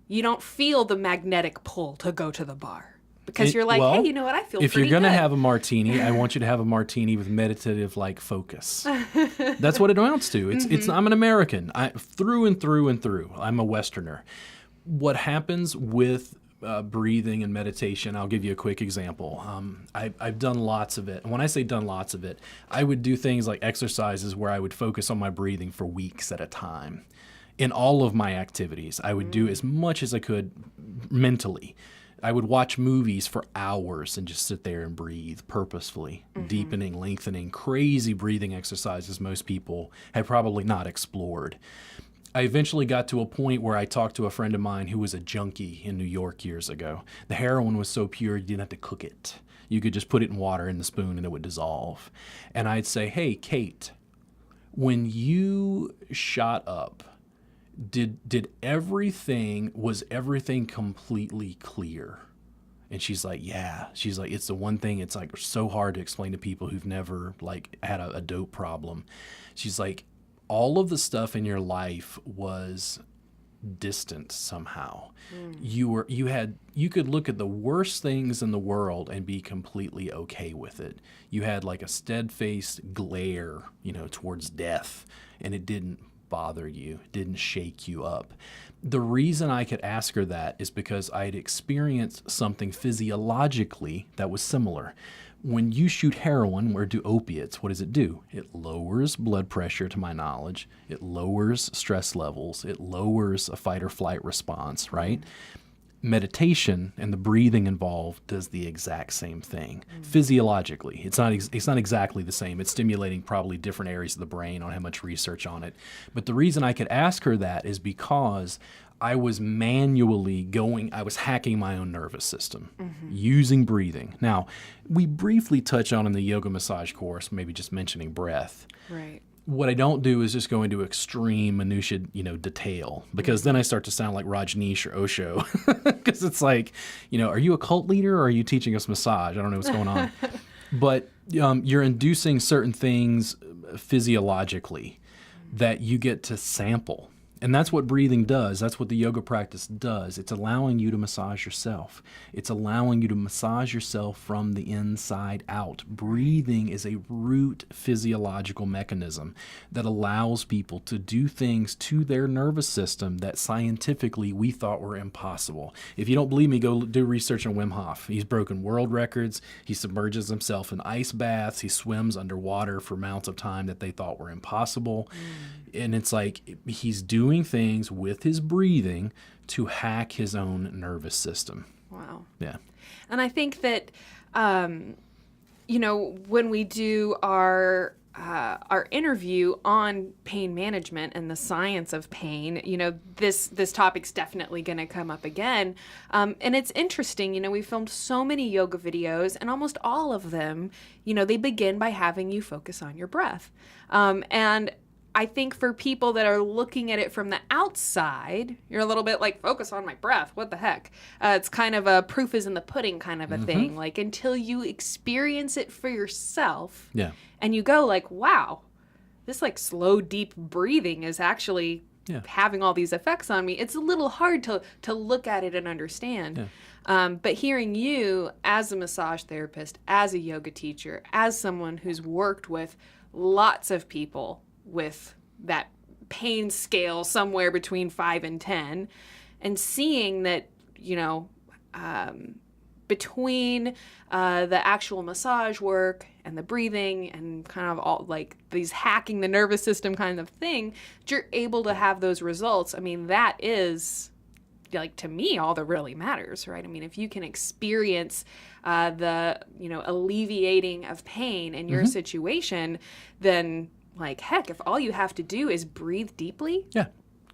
you don't feel the magnetic pull to go to the bar. Because you're like, hey, you know what? I feel pretty good. If you're going to have a martini, I want you to have a martini with meditative focus. That's what it amounts to. It's I'm an American. Through and through and through. I'm a Westerner. What happens with breathing and meditation, I'll give you a quick example. I've done lots of it. And when I say done lots of it, I would do things like exercises where I would focus on my breathing for weeks at a time. In all of my activities, I would do as much as I could mentally. I would watch movies for hours and just sit there and breathe purposefully, deepening, lengthening, crazy breathing exercises most people have probably not explored. I eventually got to a point where I talked to a friend of mine who was a junkie in New York years ago. The heroin was so pure, you didn't have to cook it. You could just put it in water in the spoon and it would dissolve. And I'd say, hey, Kate, when you shot up, was everything completely clear? And she's like, yeah. She's like, it's the one thing, it's like so hard to explain to people who've never had a dope problem. She's like, all of the stuff in your life was distant somehow. You could look at the worst things in the world and be completely okay with it. You had like a steadfast glare, towards death, and it didn't bother you, didn't shake you up. The reason I could ask her that is because I had experienced something physiologically that was similar. When you shoot heroin or do opiates, what does it do? It lowers blood pressure, to my knowledge. It lowers stress levels. It lowers a fight or flight response, right? Meditation and the breathing involved does the exact same thing physiologically. It's not exactly the same. It's stimulating probably different areas of the brain. I don't have much research on it. But the reason I could ask her that is because I was I was hacking my own nervous system using breathing. Now, we briefly touch on in the yoga massage course, maybe just mentioning breath. Right. What I don't do is just go into extreme minutia, detail, because then I start to sound like Rajneesh or Osho, because it's like, are you a cult leader or are you teaching us massage? I don't know what's going on. But you're inducing certain things physiologically that you get to sample. And that's what breathing does. That's what the yoga practice does. It's allowing you to massage yourself. It's allowing you to massage yourself from the inside out. Breathing is a root physiological mechanism that allows people to do things to their nervous system that scientifically we thought were impossible. If you don't believe me, go do research on Wim Hof. He's broken world records. He submerges himself in ice baths. He swims underwater for amounts of time that they thought were impossible. And it's like he's doing things with his breathing to hack his own nervous system. Wow. Yeah. And I think that, when we do our interview on pain management and the science of pain, this topic's definitely going to come up again. And it's interesting, we filmed so many yoga videos, and almost all of them, they begin by having you focus on your breath. And I think for people that are looking at it from the outside, you're a little bit like, focus on my breath. What the heck? It's kind of a proof is in the pudding kind of a thing. Like, until you experience it for yourself, and you go like, wow, this like slow, deep breathing is actually having all these effects on me. It's a little hard to look at it and understand. But hearing you as a massage therapist, as a yoga teacher, as someone who's worked with lots of people with that pain scale somewhere between 5 and 10, and seeing that, between the actual massage work and the breathing and kind of all like these hacking the nervous system kind of thing, you're able to have those results. I mean, that is, like, to me, all that really matters, right? I mean, if you can experience the, alleviating of pain in your situation, then, like, heck, if all you have to do is breathe deeply. Yeah.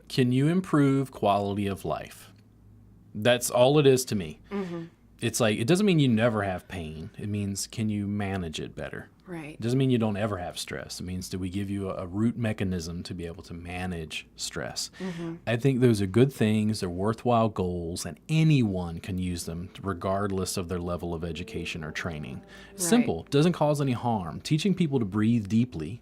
Can you improve quality of life? That's all it is to me. It's like, it doesn't mean you never have pain. It means, can you manage it better? Right. It doesn't mean you don't ever have stress. It means, do we give you a root mechanism to be able to manage stress? I think those are good things. They're worthwhile goals, and anyone can use them regardless of their level of education or training. It's simple. It doesn't cause any harm. Teaching people to breathe deeply.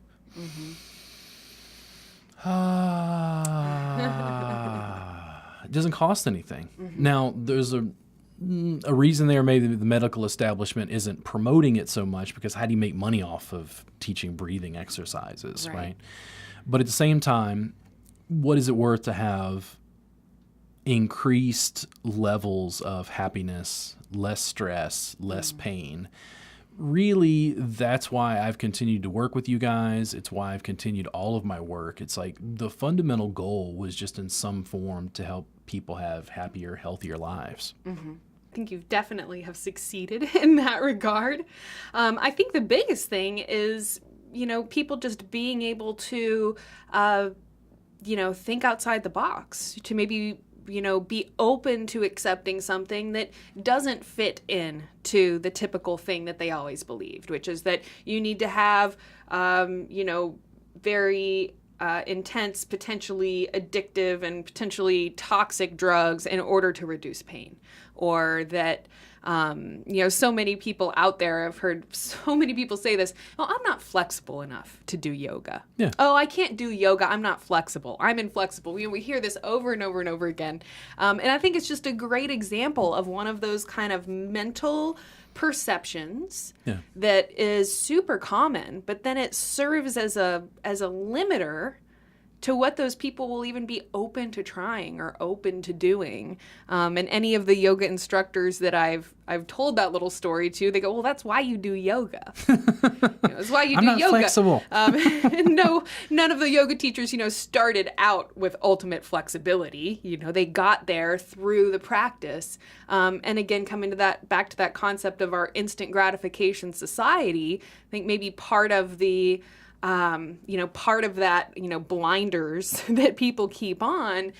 It doesn't cost anything. Now, there's a reason there maybe the medical establishment isn't promoting it so much, because how do you make money off of teaching breathing exercises, right? But at the same time, what is it worth to have increased levels of happiness, less stress, less pain? Really, that's why I've continued to work with you guys. It's why I've continued all of my work. It's like the fundamental goal was just in some form to help people have happier, healthier lives. I think you definitely have succeeded in that regard. I think the biggest thing is, people just being able to, think outside the box, to maybe, be open to accepting something that doesn't fit in to the typical thing that they always believed, which is that you need to have, very intense, potentially addictive and potentially toxic drugs in order to reduce pain. Or that, so many people out there, I've heard so many people say this, oh, I'm not flexible enough to do yoga. Yeah. Oh, I can't do yoga. I'm not flexible. I'm inflexible. We hear this over and over and over again. And I think it's just a great example of one of those kind of mental perceptions that is super common, but then it serves as a limiter to what those people will even be open to trying or open to doing. And any of the yoga instructors that I've told that little story to, they go, well, that's why you do yoga. That's why you do yoga. I'm not flexible. No, none of the yoga teachers, started out with ultimate flexibility. They got there through the practice. And again, coming to back to that concept of our instant gratification society, I think maybe part of the part of that, blinders that people keep on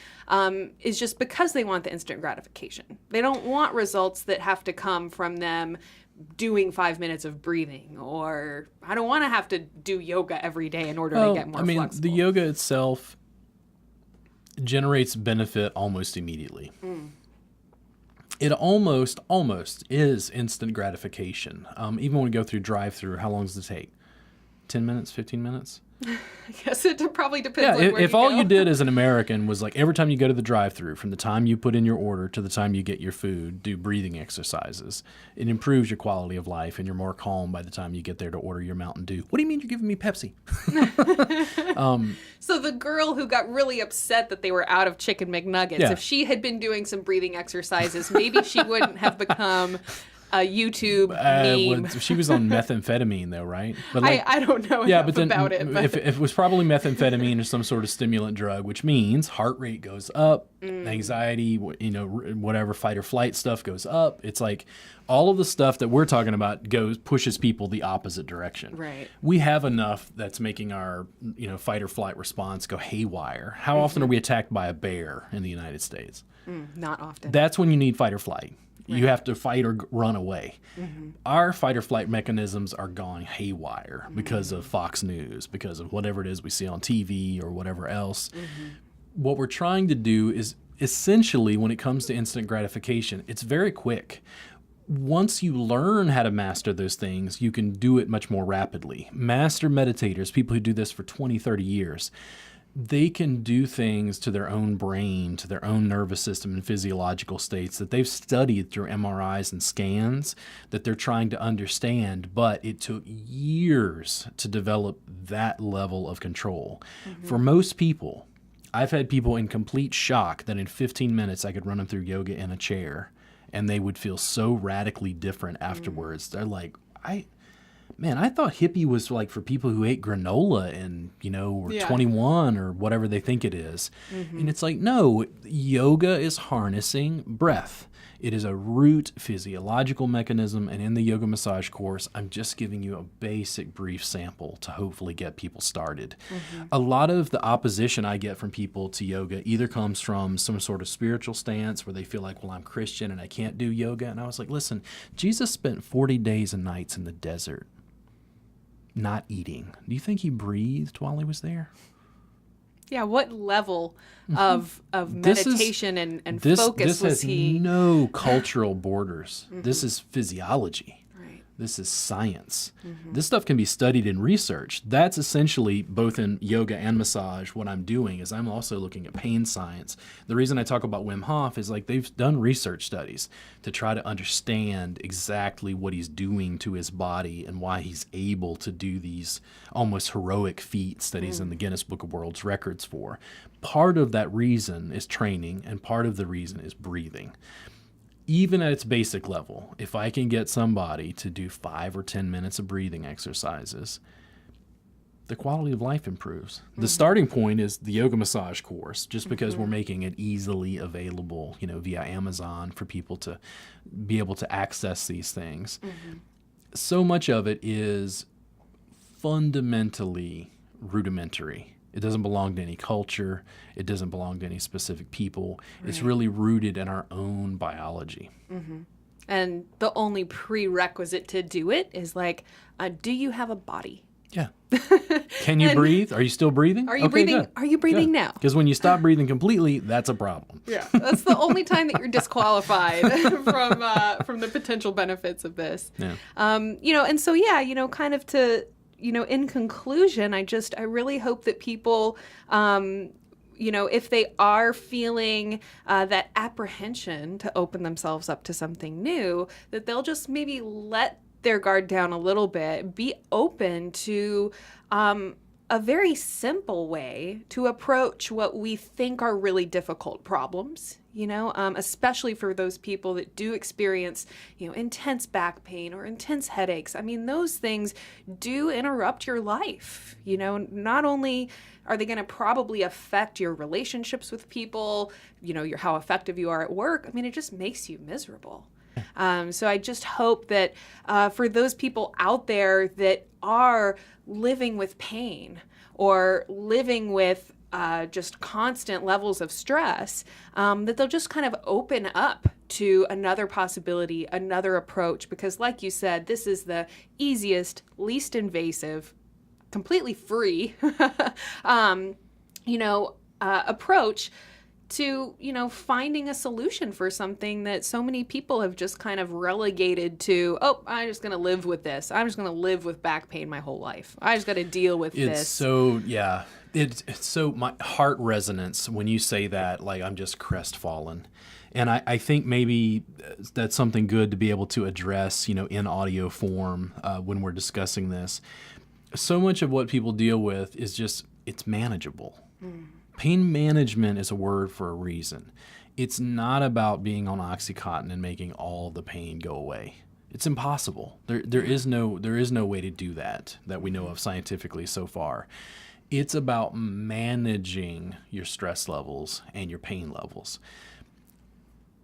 is just because they want the instant gratification. They don't want results that have to come from them doing 5 minutes of breathing, or I don't want to have to do yoga every day in order to get more flexible. The yoga itself generates benefit almost immediately. It almost is instant gratification. Even when we go through drive-through, how long does it take? 10 minutes, 15 minutes. I guess it probably depends Yeah, on where if you all go. you did as an American was like every time you go to the drive-thru, from the time you put in your order to the time you get your food, do breathing exercises, it improves your quality of life and you're more calm by the time you get there to order your Mountain Dew. What do you mean you're giving me Pepsi? So the girl who got really upset that they were out of Chicken McNuggets, Yeah. if she had been doing some breathing exercises, maybe she wouldn't have become a YouTube meme. She was on methamphetamine though, right? But I don't know yeah, enough but then about it. But if it was probably methamphetamine or some sort of stimulant drug, which means heart rate goes up, anxiety, whatever fight or flight stuff goes up. It's like all of the stuff that we're talking about pushes people the opposite direction. Right. We have enough that's making our fight or flight response go haywire. How often are we attacked by a bear in the United States? Not often. That's when you need fight or flight. You have to fight or run away. Our fight or flight mechanisms are gone haywire because of Fox News, because of whatever it is we see on TV or whatever else. What we're trying to do is essentially, when it comes to instant gratification, it's very quick. Once you learn how to master those things, you can do it much more rapidly. Master meditators, people who do this for 20, 30 years, they can do things to their own brain, to their own nervous system and physiological states that they've studied through MRIs and scans that they're trying to understand, but it took years to develop that level of control. For most people, I've had people in complete shock that in 15 minutes I could run them through yoga in a chair and they would feel so radically different afterwards. They're like, I thought hippie was like for people who ate granola and, were 21 or whatever they think it is. And it's like, no, yoga is harnessing breath. It is a root physiological mechanism. And in the yoga massage course, I'm just giving you a basic brief sample to hopefully get people started. A lot of the opposition I get from people to yoga either comes from some sort of spiritual stance where they feel like, well, I'm Christian and I can't do yoga. And I was like, listen, Jesus spent 40 days and nights in the desert not eating. Do you think he breathed while he was there? Yeah, what level of meditation and focus was has he? No cultural borders. This is physiology. Right. This is science. This stuff can be studied and researched. That's essentially, both in yoga and massage, what I'm doing is I'm also looking at pain science. The reason I talk about Wim Hof is like they've done research studies to try to understand exactly what he's doing to his body and why he's able to do these almost heroic feats that he's in the Guinness Book of World Records for. Part of that reason is training, and part of the reason is breathing. Even at its basic level, if I can get somebody to do 5 or 10 minutes of breathing exercises, the quality of life improves. The starting point is the yoga massage course, just because we're making it easily available, via Amazon for people to be able to access these things. So much of it is fundamentally rudimentary. It doesn't belong to any culture. It doesn't belong to any specific people. Right. It's really rooted in our own biology. And the only prerequisite to do it is like, do you have a body? Yeah. Can you breathe? Are you still breathing? Are you breathing? Good. Are you breathing now? Because when you stop breathing completely, that's a problem. Yeah, that's the only time that you're disqualified from the potential benefits of this. Yeah. And so kind of to. In conclusion, I really hope that people, if they are feeling that apprehension to open themselves up to something new, that they'll just maybe let their guard down a little bit, be open to a very simple way to approach what we think are really difficult problems, especially for those people that do experience, intense back pain or intense headaches. I mean, those things do interrupt your life. Not only are they going to probably affect your relationships with people, how effective you are at work. I mean, it just makes you miserable. So I just hope that for those people out there that are living with pain or living with just constant levels of stress, that they'll just kind of open up to another possibility, another approach, because like you said, this is the easiest, least invasive, completely free, approach to, finding a solution for something that so many people have just kind of relegated to, oh, I'm just going to live with this. I'm just going to live with back pain my whole life. I just got to deal with this. It's so my heart resonance when you say that, like I'm just crestfallen. And I think maybe that's something good to be able to address, in audio form when we're discussing this. So much of what people deal with is just, it's manageable. Pain management is a word for a reason. It's not about being on Oxycontin and making all the pain go away. It's impossible. There is no way to do that we know of scientifically so far. It's about managing your stress levels and your pain levels.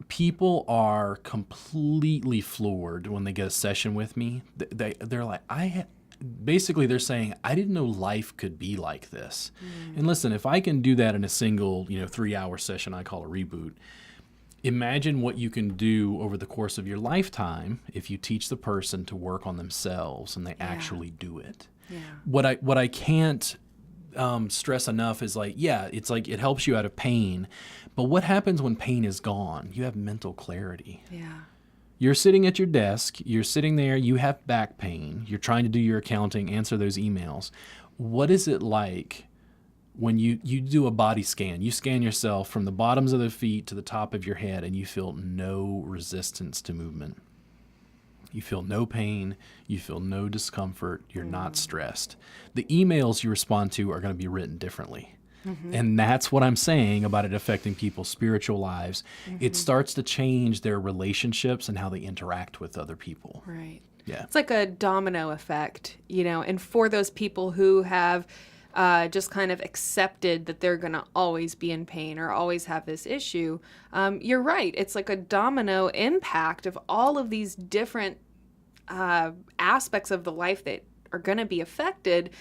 People are completely floored when they get a session with me. They're like, basically they're saying, I didn't know life could be like this. And listen, if I can do that in a single, 3-hour session I call a reboot, imagine what you can do over the course of your lifetime if you teach the person to work on themselves and they actually do it. Yeah. What I can't stress enough is it's like it helps you out of pain, but what happens when pain is gone? You have mental clarity. Yeah. You're sitting at your desk, you're sitting there, you have back pain, you're trying to do your accounting, answer those emails. What is it like when you do a body scan? You scan yourself from the bottoms of the feet to the top of your head and you feel no resistance to movement. You feel no pain, you feel no discomfort, you're not stressed. The emails you respond to are going to be written differently. And that's what I'm saying about it affecting people's spiritual lives. It starts to change their relationships and how they interact with other people. Right. Yeah. It's like a domino effect, and for those people who have just kind of accepted that they're going to always be in pain or always have this issue, you're right. It's like a domino impact of all of these different aspects of the life that are going to be affected,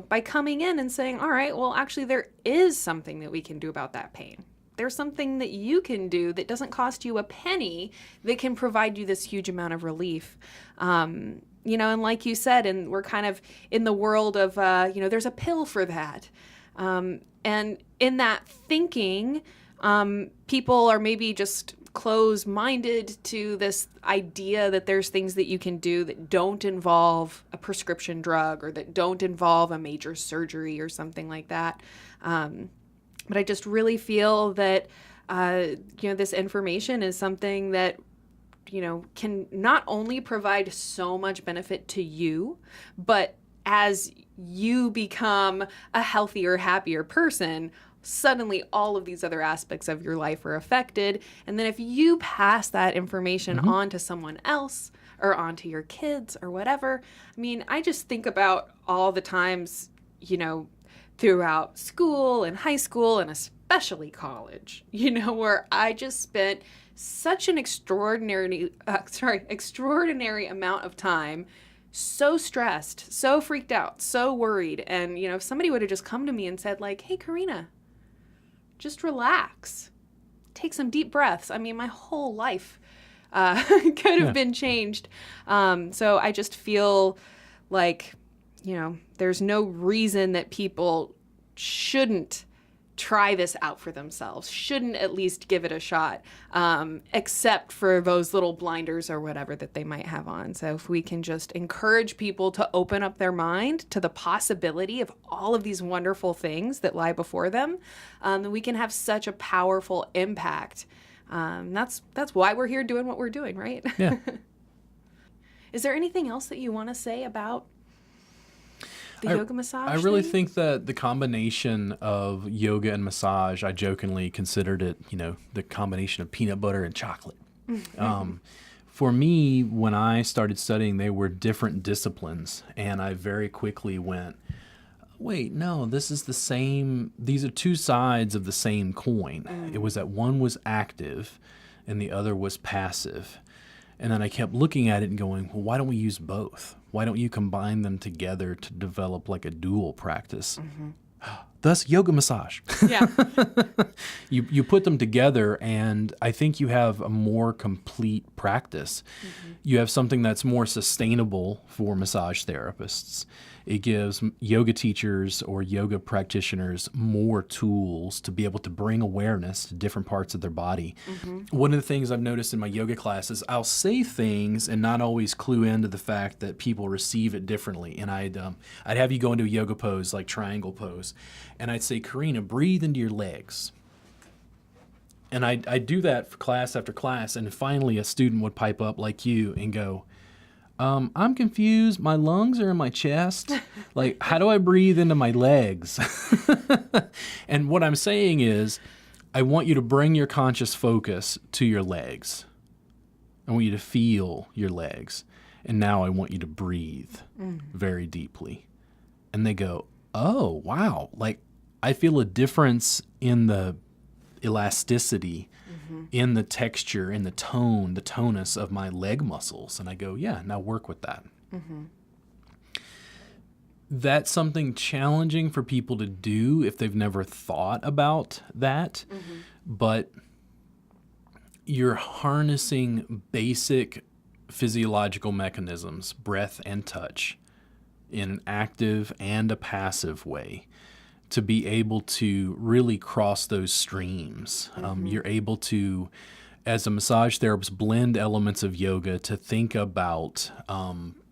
by coming in and saying, all right, well, actually, there is something that we can do about that pain. There's something that you can do that doesn't cost you a penny that can provide you this huge amount of relief. And like you said, and we're kind of in the world of, there's a pill for that. And in that thinking, people are maybe just closed-minded to this idea that there's things that you can do that don't involve a prescription drug or that don't involve a major surgery or something like that. But I just really feel that, this information is something that, can not only provide so much benefit to you, but as you become a healthier, happier person, suddenly all of these other aspects of your life are affected. And then if you pass that information on to someone else or onto your kids or whatever, I just think about all the times, throughout school and high school and especially college, where I just spent such an extraordinary amount of time so stressed, so freaked out, so worried. And, if somebody would have just come to me and said like, hey, Karina, just relax, take some deep breaths. My whole life could have been changed. So I just feel like, there's no reason that people shouldn't try this out for themselves, shouldn't at least give it a shot, except for those little blinders or whatever that they might have on. So if we can just encourage people to open up their mind to the possibility of all of these wonderful things that lie before them, then we can have such a powerful impact. That's why we're here doing what we're doing, right? Yeah. Is there anything else that you want to say about the yoga massage? I really think that the combination of yoga and massage, I jokingly considered it, the combination of peanut butter and chocolate. For me, when I started studying, they were different disciplines, and I very quickly went, wait, no, this is the same. These are two sides of the same coin. It was that one was active and the other was passive. And then I kept looking at it and going, well, why don't we use both? Why don't you combine them together to develop like a dual practice? Thus, yoga massage. Yeah. You put them together, and I think you have a more complete practice. You have something that's more sustainable for massage therapists. It gives yoga teachers or yoga practitioners more tools to be able to bring awareness to different parts of their body. One of the things I've noticed in my yoga classes, I'll say things and not always clue into the fact that people receive it differently. And I'd have you go into a yoga pose, like triangle pose, and I'd say, Karina, breathe into your legs. And I'd do that for class after class, and finally a student would pipe up like you and go, I'm confused. My lungs are in my chest. Like, how do I breathe into my legs? And what I'm saying is, I want you to bring your conscious focus to your legs. I want you to feel your legs. And now I want you to breathe very deeply. And they go, oh, wow. Like, I feel a difference in the elasticity, in the texture, in the tone, the tonus of my leg muscles. And I go, yeah, now work with that. That's something challenging for people to do if they've never thought about that. But you're harnessing basic physiological mechanisms, breath and touch, in an active and a passive way, to be able to really cross those streams. You're able to, as a massage therapist, blend elements of yoga to think about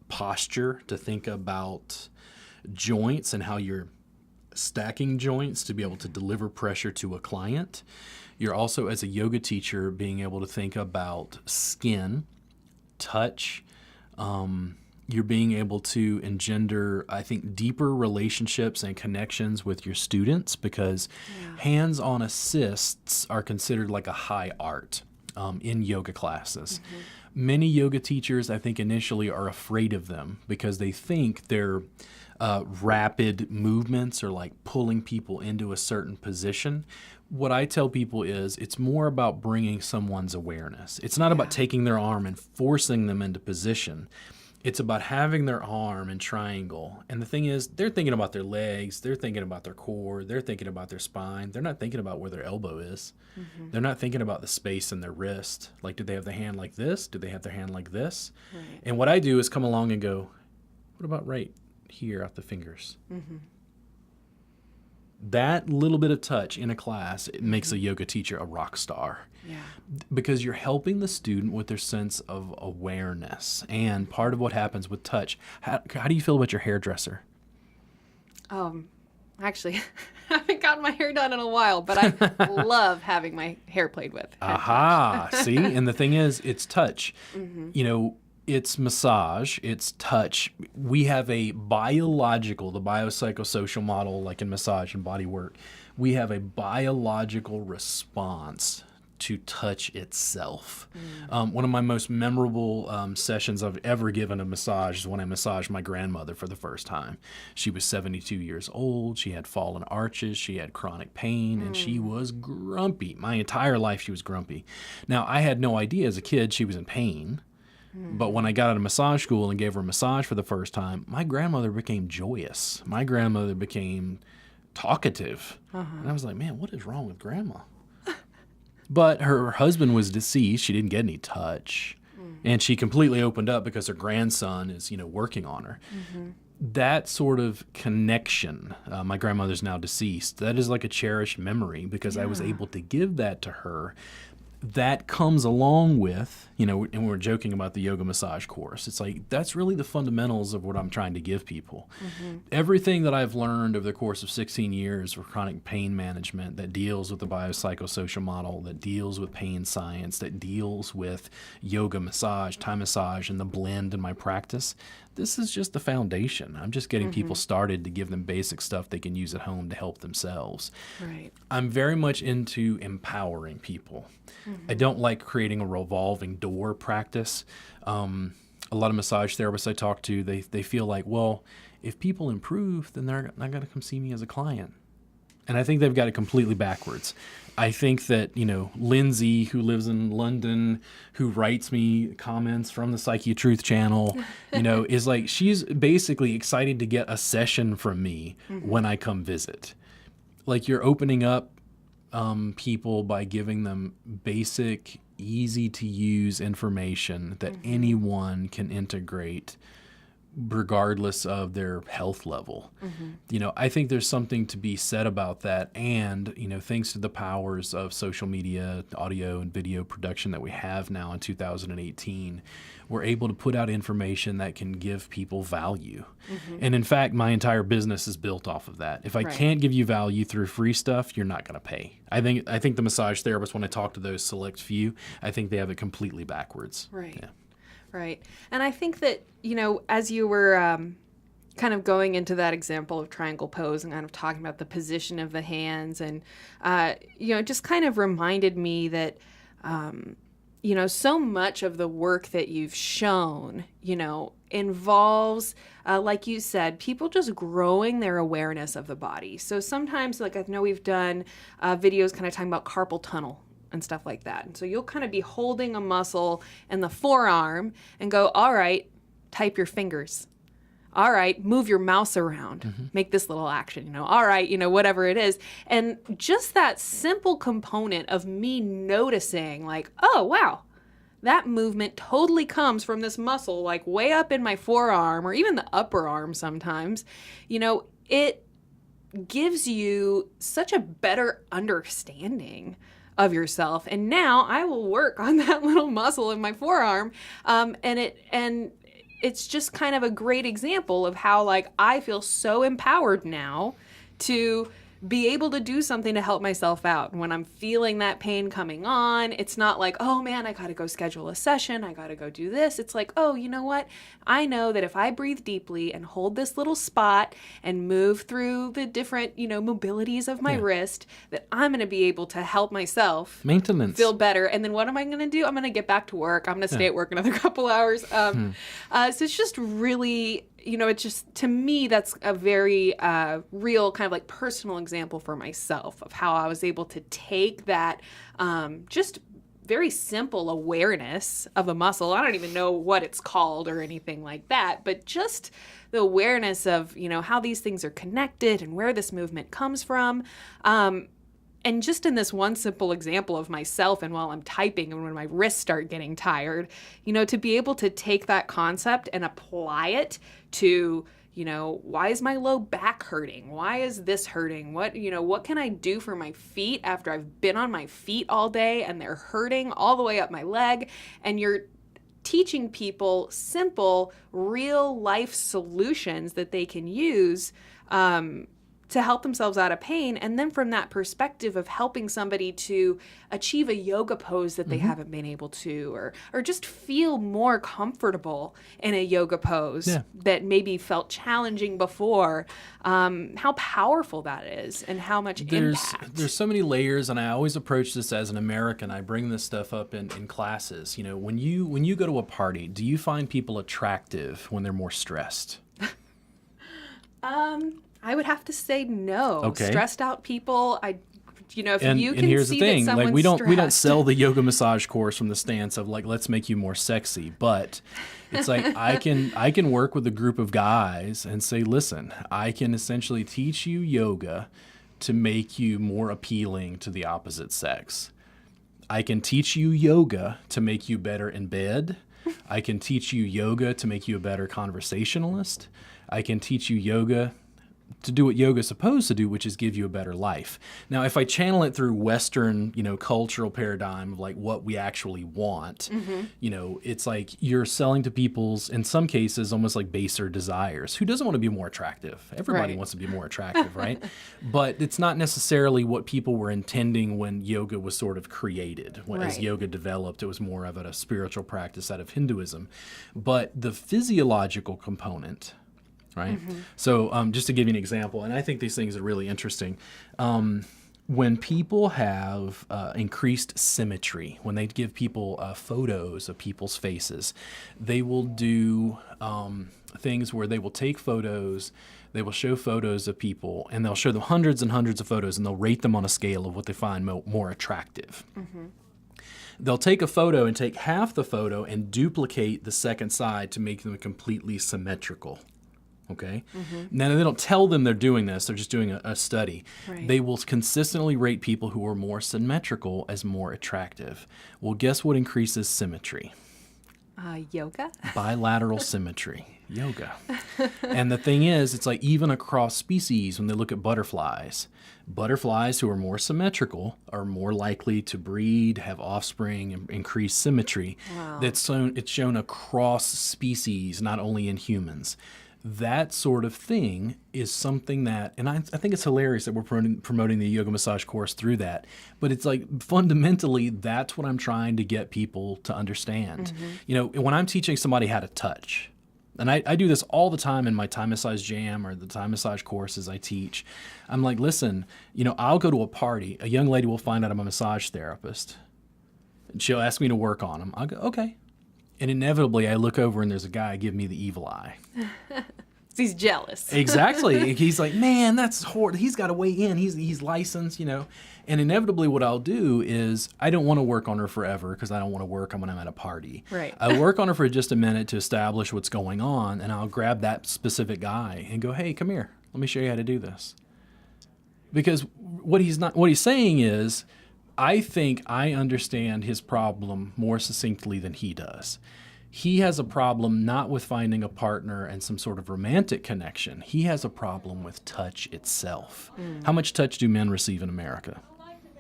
posture, to think about joints and how you're stacking joints to be able to deliver pressure to a client. You're also, as a yoga teacher, being able to think about skin, touch. You're being able to engender, I think, deeper relationships and connections with your students, because hands-on assists are considered like a high art in yoga classes. Many yoga teachers, I think, initially are afraid of them because they think their rapid movements are like pulling people into a certain position. What I tell people is it's more about bringing someone's awareness. It's not about taking their arm and forcing them into position. It's about having their arm in triangle. And the thing is, they're thinking about their legs, they're thinking about their core, they're thinking about their spine. They're not thinking about where their elbow is. They're not thinking about the space in their wrist. Like, do they have the hand like this? Do they have their hand like this? Right. And what I do is come along and go, what about right here at the fingers? That little bit of touch in a class, it makes a yoga teacher a rock star. Yeah. Because you're helping the student with their sense of awareness. And part of what happens with touch, how do you feel about your hairdresser? Actually, I haven't gotten my hair done in a while, but I love having my hair played with. Aha, see? And the thing is, it's touch. You know, it's massage, it's touch. We have a biological, the biopsychosocial model, like in massage and body work, we have a biological response to touch itself. One of my most memorable sessions I've ever given a massage is when I massaged my grandmother for the first time. She was 72 years old. She had fallen arches. She had chronic pain, and she was grumpy. My entire life, she was grumpy. Now, I had no idea as a kid she was in pain. But when I got out of massage school and gave her a massage for the first time, my grandmother became joyous. My grandmother became talkative. And I was like, man, what is wrong with grandma? But her husband was deceased. She didn't get any touch. And she completely opened up because her grandson is, working on her. That sort of connection, my grandmother's now deceased, that is like a cherished memory because I was able to give that to her. That comes along with, and we're joking about the yoga massage course. It's like, that's really the fundamentals of what I'm trying to give people. Everything that I've learned over the course of 16 years for chronic pain management that deals with the biopsychosocial model, that deals with pain science, that deals with yoga massage, Thai massage, and the blend in my practice, this is just the foundation. I'm just getting people started to give them basic stuff they can use at home to help themselves. Right. I'm very much into empowering people. I don't like creating a revolving door practice. A lot of massage therapists I talk to, they feel like, well, if people improve, then they're not going to come see me as a client. And I think they've got it completely backwards. I think that, Lindsay, who lives in London, who writes me comments from the Psyche of Truth channel, is like, she's basically excited to get a session from me when I come visit. Like, you're opening up people by giving them basic, easy to use information that anyone can integrate regardless of their health level. I think there's something to be said about that. And, thanks to the powers of social media, audio and video production that we have now in 2018, we're able to put out information that can give people value. And in fact, my entire business is built off of that. If I can't give you value through free stuff, you're not going to pay. I think the massage therapists, when I talk to those select few, I think they have it completely backwards. Right. Yeah. Right. And I think that, as you were kind of going into that example of triangle pose and kind of talking about the position of the hands and, it just kind of reminded me that, so much of the work that you've shown, involves, like you said, people just growing their awareness of the body. So sometimes, like I know we've done videos kind of talking about carpal tunnel and stuff like that. And so you'll kind of be holding a muscle in the forearm and go, all right, type your fingers. All right, move your mouse around. Make this little action, all right, whatever it is. And just that simple component of me noticing like, oh, wow, that movement totally comes from this muscle, like way up in my forearm or even the upper arm sometimes, it gives you such a better understanding of yourself. And now I will work on that little muscle in my forearm. And it's just kind of a great example of how like I feel so empowered now to be able to do something to help myself out. When I'm feeling that pain coming on, it's not like, oh man, I got to go schedule a session. I got to go do this. It's like, oh, you know what? I know that if I breathe deeply and hold this little spot and move through the different, mobilities of my wrist, that I'm going to be able to help myself Maintenance. feel better. And then what am I going to do? I'm going to get back to work. I'm going to stay at work another couple hours. So it's just really, it's just, to me, that's a very real kind of like personal example for myself of how I was able to take that just very simple awareness of a muscle. I don't even know what it's called or anything like that, but just the awareness of, how these things are connected and where this movement comes from. And just in this one simple example of myself and while I'm typing and when my wrists start getting tired, to be able to take that concept and apply it to, why is my low back hurting? Why is this hurting? What can I do for my feet after I've been on my feet all day and they're hurting all the way up my leg? And you're teaching people simple, real life solutions that they can use, to help themselves out of pain. And then from that perspective of helping somebody to achieve a yoga pose that they haven't been able to, or just feel more comfortable in a yoga pose that maybe felt challenging before, how powerful that is and how much impact. There's so many layers, and I always approach this as an American. I bring this stuff up in classes. When you go to a party, do you find people attractive when they're more stressed? I would have to say no. Okay. Stressed out people, if you can and here's see the thing, that someone's like we don't stressed. sell the yoga massage course from the stance of like, let's make you more sexy, but it's like I can work with a group of guys and say, listen, I can essentially teach you yoga to make you more appealing to the opposite sex. I can teach you yoga to make you better in bed. I can teach you yoga to make you a better conversationalist. I can teach you yoga to do what yoga is supposed to do, which is give you a better life. Now, if I channel it through Western, cultural paradigm of like what we actually want, it's like you're selling to people's, in some cases, almost like baser desires. Who doesn't want to be more attractive? Everybody wants to be more attractive, right? But it's not necessarily what people were intending when yoga was sort of created. As yoga developed, it was more of a spiritual practice out of Hinduism. But the physiological component, right? So just to give you an example, and I think these things are really interesting. When people have increased symmetry, when they give people photos of people's faces, they will do things where they will take photos, they will show photos of people, and they'll show them hundreds and hundreds of photos, and they'll rate them on a scale of what they find more attractive. They'll take a photo and take half the photo and duplicate the second side to make them completely symmetrical. Okay? Now, they don't tell them they're doing this. They're just doing a study. They will consistently rate people who are more symmetrical as more attractive. Well, guess what increases symmetry? Yoga? Bilateral symmetry, yoga. And the thing is, it's like even across species, when they look at butterflies who are more symmetrical are more likely to breed, have offspring, and increase symmetry. Wow. It's shown across species, not only in humans. That sort of thing is something that, and I think it's hilarious that we're promoting the yoga massage course through that, but it's like fundamentally that's what I'm trying to get people to understand. When I'm teaching somebody how to touch, and I do this all the time in my Thai massage jam or the Thai massage courses I teach, I'm like, listen, I'll go to a party, a young lady will find out I'm a massage therapist, and she'll ask me to work on them. I'll go, okay. And inevitably, I look over and there's a guy give me the evil eye. He's jealous. Exactly. He's like, man, that's horrible. He's got to weigh in. He's licensed, And inevitably what I'll do is I don't want to work on her forever because I don't want to work when I'm at a party. Right. I work on her for just a minute to establish what's going on, and I'll grab that specific guy and go, hey, come here. Let me show you how to do this. Because what he's saying is, I think I understand his problem more succinctly than he does. He has a problem not with finding a partner and some sort of romantic connection. He has a problem with touch itself. How much touch do men receive in America?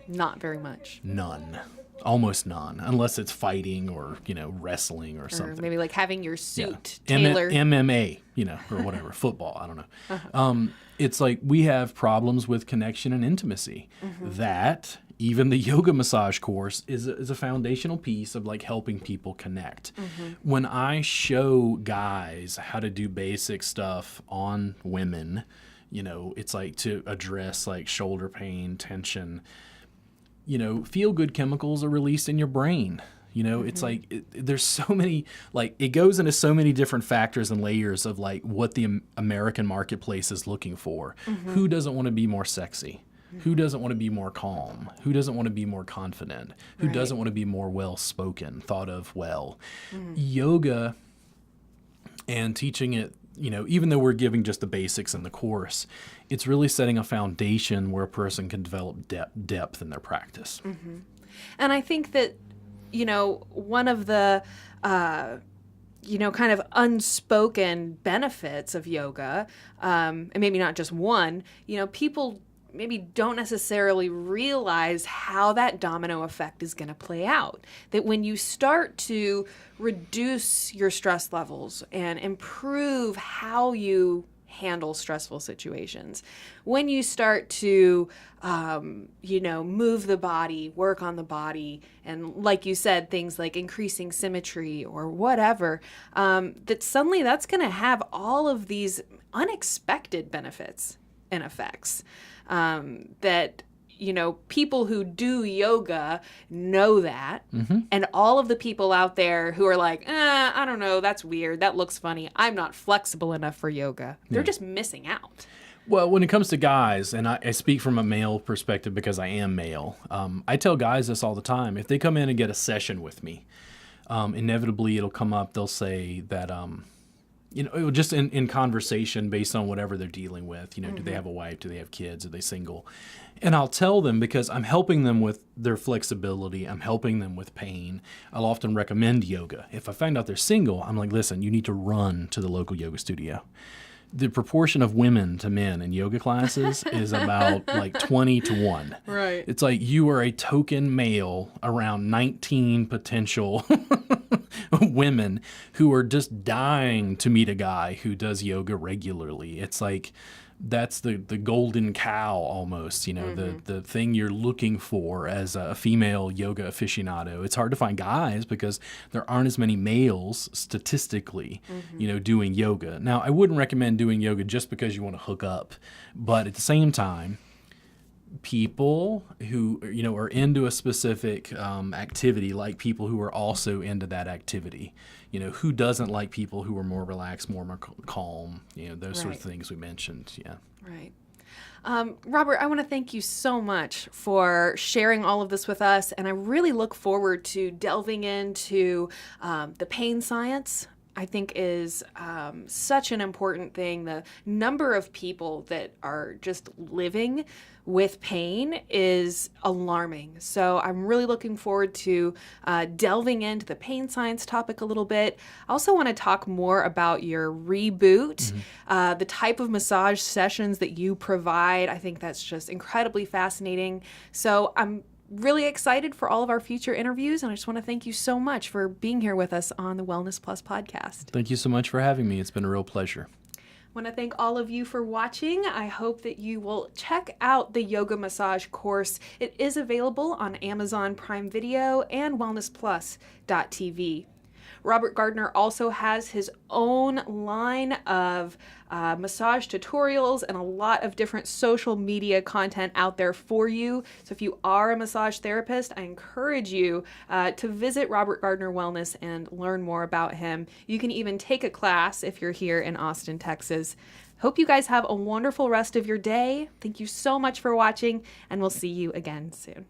Not very much. None. Almost none, unless it's fighting or, wrestling or something. Or maybe like having your suit tailored. MMA, or whatever, football, I don't know. It's like we have problems with connection and intimacy. That, even the yoga massage course, is a foundational piece of like helping people connect. When I show guys how to do basic stuff on women, it's like to address like shoulder pain, tension, feel-good chemicals are released in your brain. It's like there's so many, like it goes into so many different factors and layers of like what the American marketplace is looking for. Who doesn't want to be more sexy? Who doesn't want to be more calm? Who doesn't want to be more confident? Who doesn't want to be more well-spoken, thought of well? Yoga and teaching it, even though we're giving just the basics in the course, it's really setting a foundation where a person can develop depth in their practice. And I think that, one of the, kind of unspoken benefits of yoga, and maybe not just one, people maybe don't necessarily realize how that domino effect is going to play out. That when you start to reduce your stress levels and improve how you handle stressful situations, when you start to, move the body, work on the body, and like you said, things like increasing symmetry or whatever, that suddenly that's going to have all of these unexpected benefits and effects. That, people who do yoga know that. And all of the people out there who are like, I don't know, that's weird. That looks funny. I'm not flexible enough for yoga. They're just missing out. Well, when it comes to guys, and I speak from a male perspective because I am male, I tell guys this all the time. If they come in and get a session with me, inevitably it'll come up, they'll say that, just in conversation based on whatever they're dealing with, do they have a wife, do they have kids, are they single? And I'll tell them because I'm helping them with their flexibility, I'm helping them with pain. I'll often recommend yoga. If I find out they're single, I'm like, listen, you need to run to the local yoga studio. The proportion of women to men in yoga classes is about like 20-1. Right. It's like you are a token male around 19 potential women who are just dying to meet a guy who does yoga regularly. It's like that's the golden cow almost, the thing you're looking for as a female yoga aficionado. It's hard to find guys because there aren't as many males statistically, doing yoga. Now, I wouldn't recommend doing yoga just because you want to hook up, but at the same time, people who are into a specific activity like people who are also into that activity. Who doesn't like people who are more relaxed, more calm, those sort of things we mentioned. Yeah. Right. Robert, I want to thank you so much for sharing all of this with us, and I really look forward to delving into the pain science. I think is such an important thing. The number of people that are just living with pain is alarming. So I'm really looking forward to delving into the pain science topic a little bit. I also want to talk more about your reboot, the type of massage sessions that you provide. I think that's just incredibly fascinating. So I'm really excited for all of our future interviews, and I just want to thank you so much for being here with us on the Wellness Plus podcast. Thank you so much for having me. It's been a real pleasure. I want to thank all of you for watching. I hope that you will check out the yoga massage course. It is available on Amazon Prime Video and wellnessplus.tv. Robert Gardner also has his own line of massage tutorials and a lot of different social media content out there for you. So if you are a massage therapist, I encourage you to visit Robert Gardner Wellness and learn more about him. You can even take a class if you're here in Austin, Texas. Hope you guys have a wonderful rest of your day. Thank you so much for watching, and we'll see you again soon.